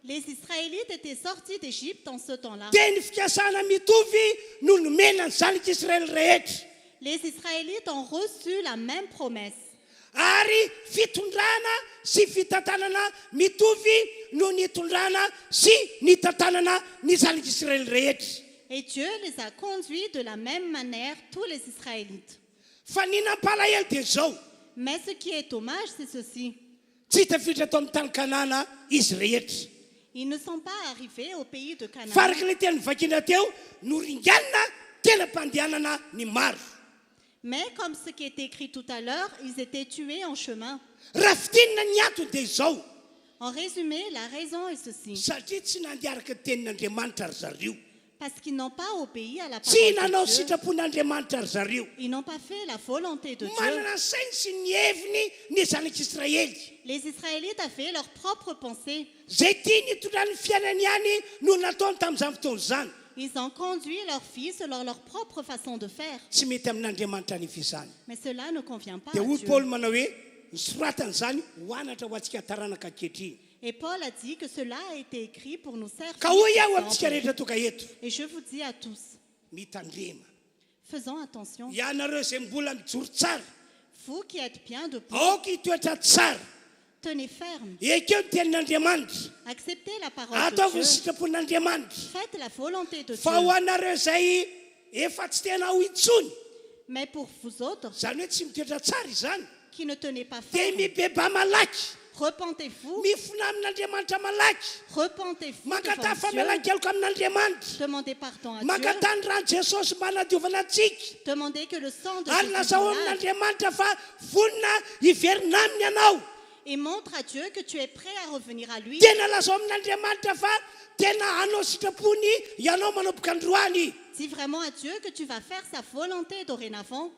Les Israélites étaient sortis d'Égypte en ce temps-là. Les Israélites ont reçu la même promesse. Ary fitondrana sy fitantanana mitovy no nitondrana sy nitantanana ny zanak'Israël rehetra. Et Dieu les a conduits de la même manière, tous les Israélites. Fa ny nampalahelo dia zao. Mais ce qui est dommage, c'est ceci. Tsy tafiditra tao amin'ny tany Kanana izy rehetra. Ils ne sont pas arrivés au pays de Canaan. Faraka ilay teny vakina teo no ringanina telam-pandehanana ny maro. Mais comme ce qui est écrit tout à l'heure, ils étaient tués en chemin. Rafitinina ny antony dia zao. En résumé, la raison est ceci. Satria tsy nandiaraka ny tenin'Andriamanitra ry zareo. Parce qu'ils n'ont pas obéi à la Tsy parole nanao de Dieu. sitrapon'Andriamanitra ry zareo. Ils n'ont pas fait la volonté de Dieu. Manana ny sainy sy ny heviny ny zanak'Israely. Les Israélites avaient leurs propres pensées. Zay tia nitondra ny fiainany ihany no nataony tamin'izany fotoana izany. Ils ont conduit leurs fils selon leur propre façon de faire. Tsy mety amin'Andriamanitra ny fisany. Mais cela ne convient pas Dia à hoy Dieu. Paul manao hoe Et Paul a dit que cela a été écrit pour nous servir. Et je vous dis à tous, faisons attention. Vous qui êtes bien debout, tenez ferme. Acceptez la parole de Dieu. Faites la volonté de Dieu. Mais pour vous autres qui ne tenez pas ferme, repentez-vous. Repentez-vous devant Dieu. Demandez pardon à Dieu. Demandez que le sang de Jésus et montre à Dieu que tu es prêt à revenir à lui. Dis vraiment à Dieu que tu vas faire sa volonté dorénavant.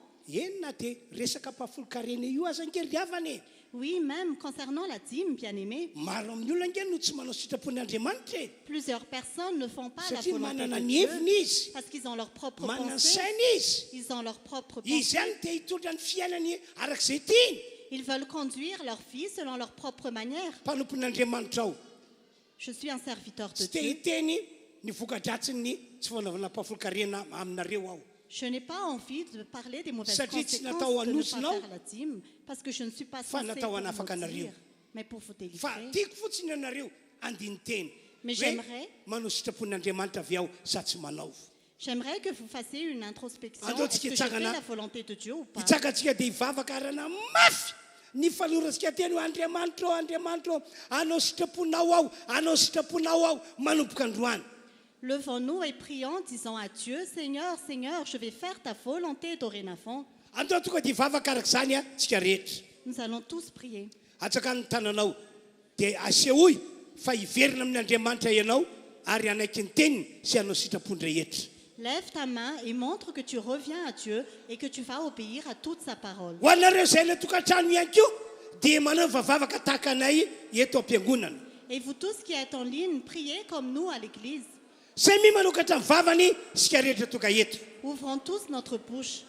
Oui, même concernant la dîme, bien-aimé. Plusieurs personnes ne font pas la volonté de Dieu parce qu'ils ont leur propre pensée. Ils ont leur propre pensée. Ils veulent conduire leur vie selon leur propre manière. Je suis un serviteur de Dieu. Je n'ai pas envie de parler des mauvaises conséquences de ne pas faire la dîme parce que je ne suis pas censé pour vous dire, mais pour vous délivrer. Mais j'aimerais que vous fassiez une introspection. Est-ce que je fais la volonté de Dieu ou pas? Levons-nous et prions, disons à Dieu, Seigneur, Seigneur, je vais faire ta volonté dorénavant. Nous allons tous prier. Lève ta main et montre que tu reviens à Dieu et que tu vas obéir à toute sa parole. Et vous tous qui êtes en ligne, priez comme nous à l'église. Ouvrons tous notre bouche.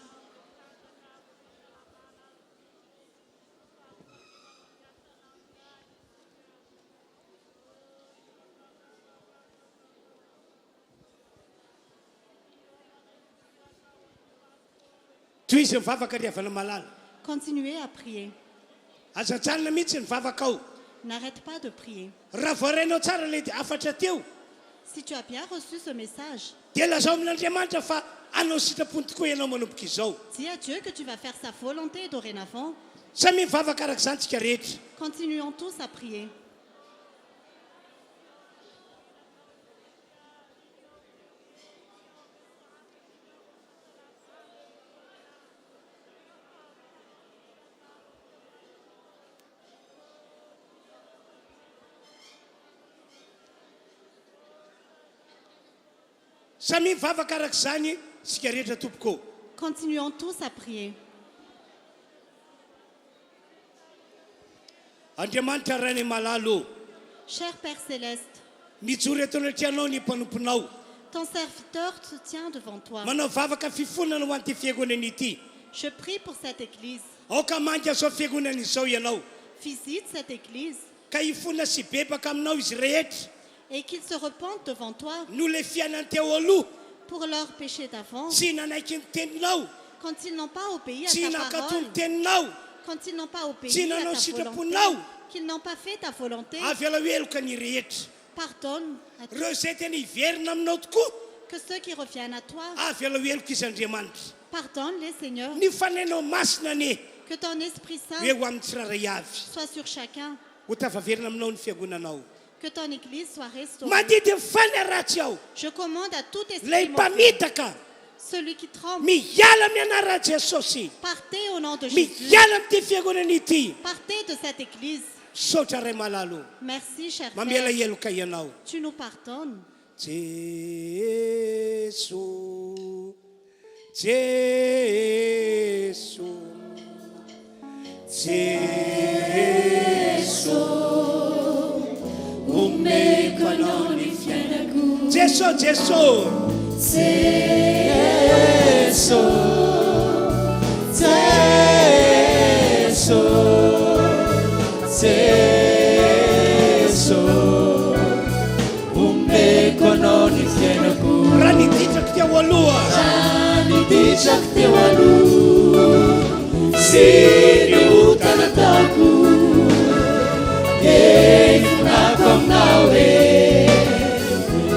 Continuez à prier. N'arrête pas de prier. Si tu as bien reçu ce message, dis à Dieu que tu vas faire sa volonté dorénavant. Continuons tous à prier. Continuons tous à prier. Cher Père Céleste, ton serviteur se tient devant toi. Je prie pour cette église. Visite cette église. Et qu'ils se repentent devant toi pour leurs péchés d'avant. Quand ils n'ont pas obéi à ta parole, quand ils n'ont pas obéi à ta volonté, qu'ils n'ont pas fait ta volonté, pardonne à tous. Que ceux qui reviennent à toi, pardonne-les, Seigneur. Que ton Esprit Saint soit sur chacun. Que ton église soit restaurée. Je commande à tout esprit mauvais, celui qui tremble, partez au nom de Jésus. Partez de cette église. Merci, cher Père. Tu nous pardonnes. Teso Seso Umbeko anao ny fiainako Raha niditrak teo aloha Niditrak teo aloha Sy ny otanatako Efinako aminao e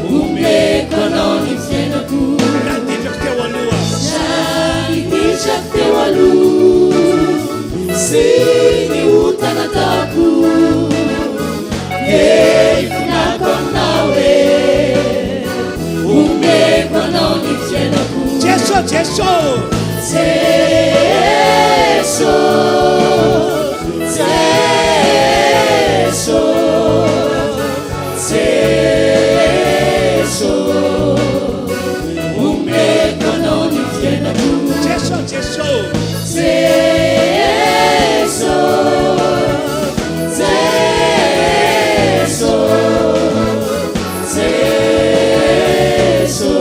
Umbeko anao ny fiainako Raha niditrak teo aloha Niditrak teo aloha Sy ny otanatako Efinako aminao e Umbeko anao ny fiainako Jesu, Jesu Jesu Jesu Jesu Umbeko anao ny fiainako Jesu, Jesu Jesu Jesu Jesu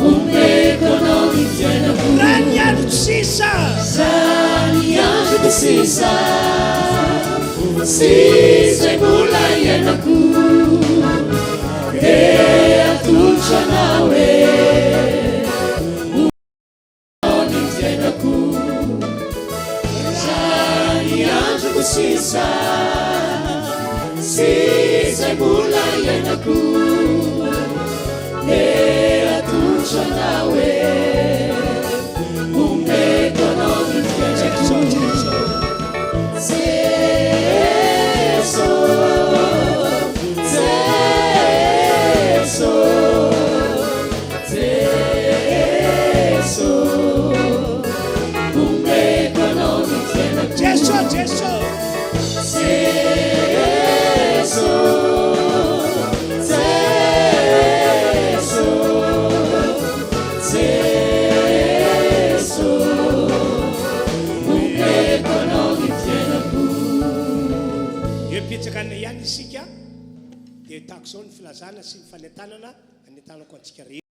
Umbeko anao ny fiainako Raha niandro sisa Niandro sisa Sisa mbola iainako Dia atolotra anao e Anao ny fiainako Niandro sisa Sisa mbola iainako Dia atolotra anao e Umbeko anao ny fiainako Jesu Jesu Jesu Umbeko anao ny fiainako Jesu, Jesu Jesu Jesu Jesu Umbeko anao ny fiainako Epitsaka ihany isika dia tahaka izao ny filazana sy ny fanentanana anentanako antsika rehetra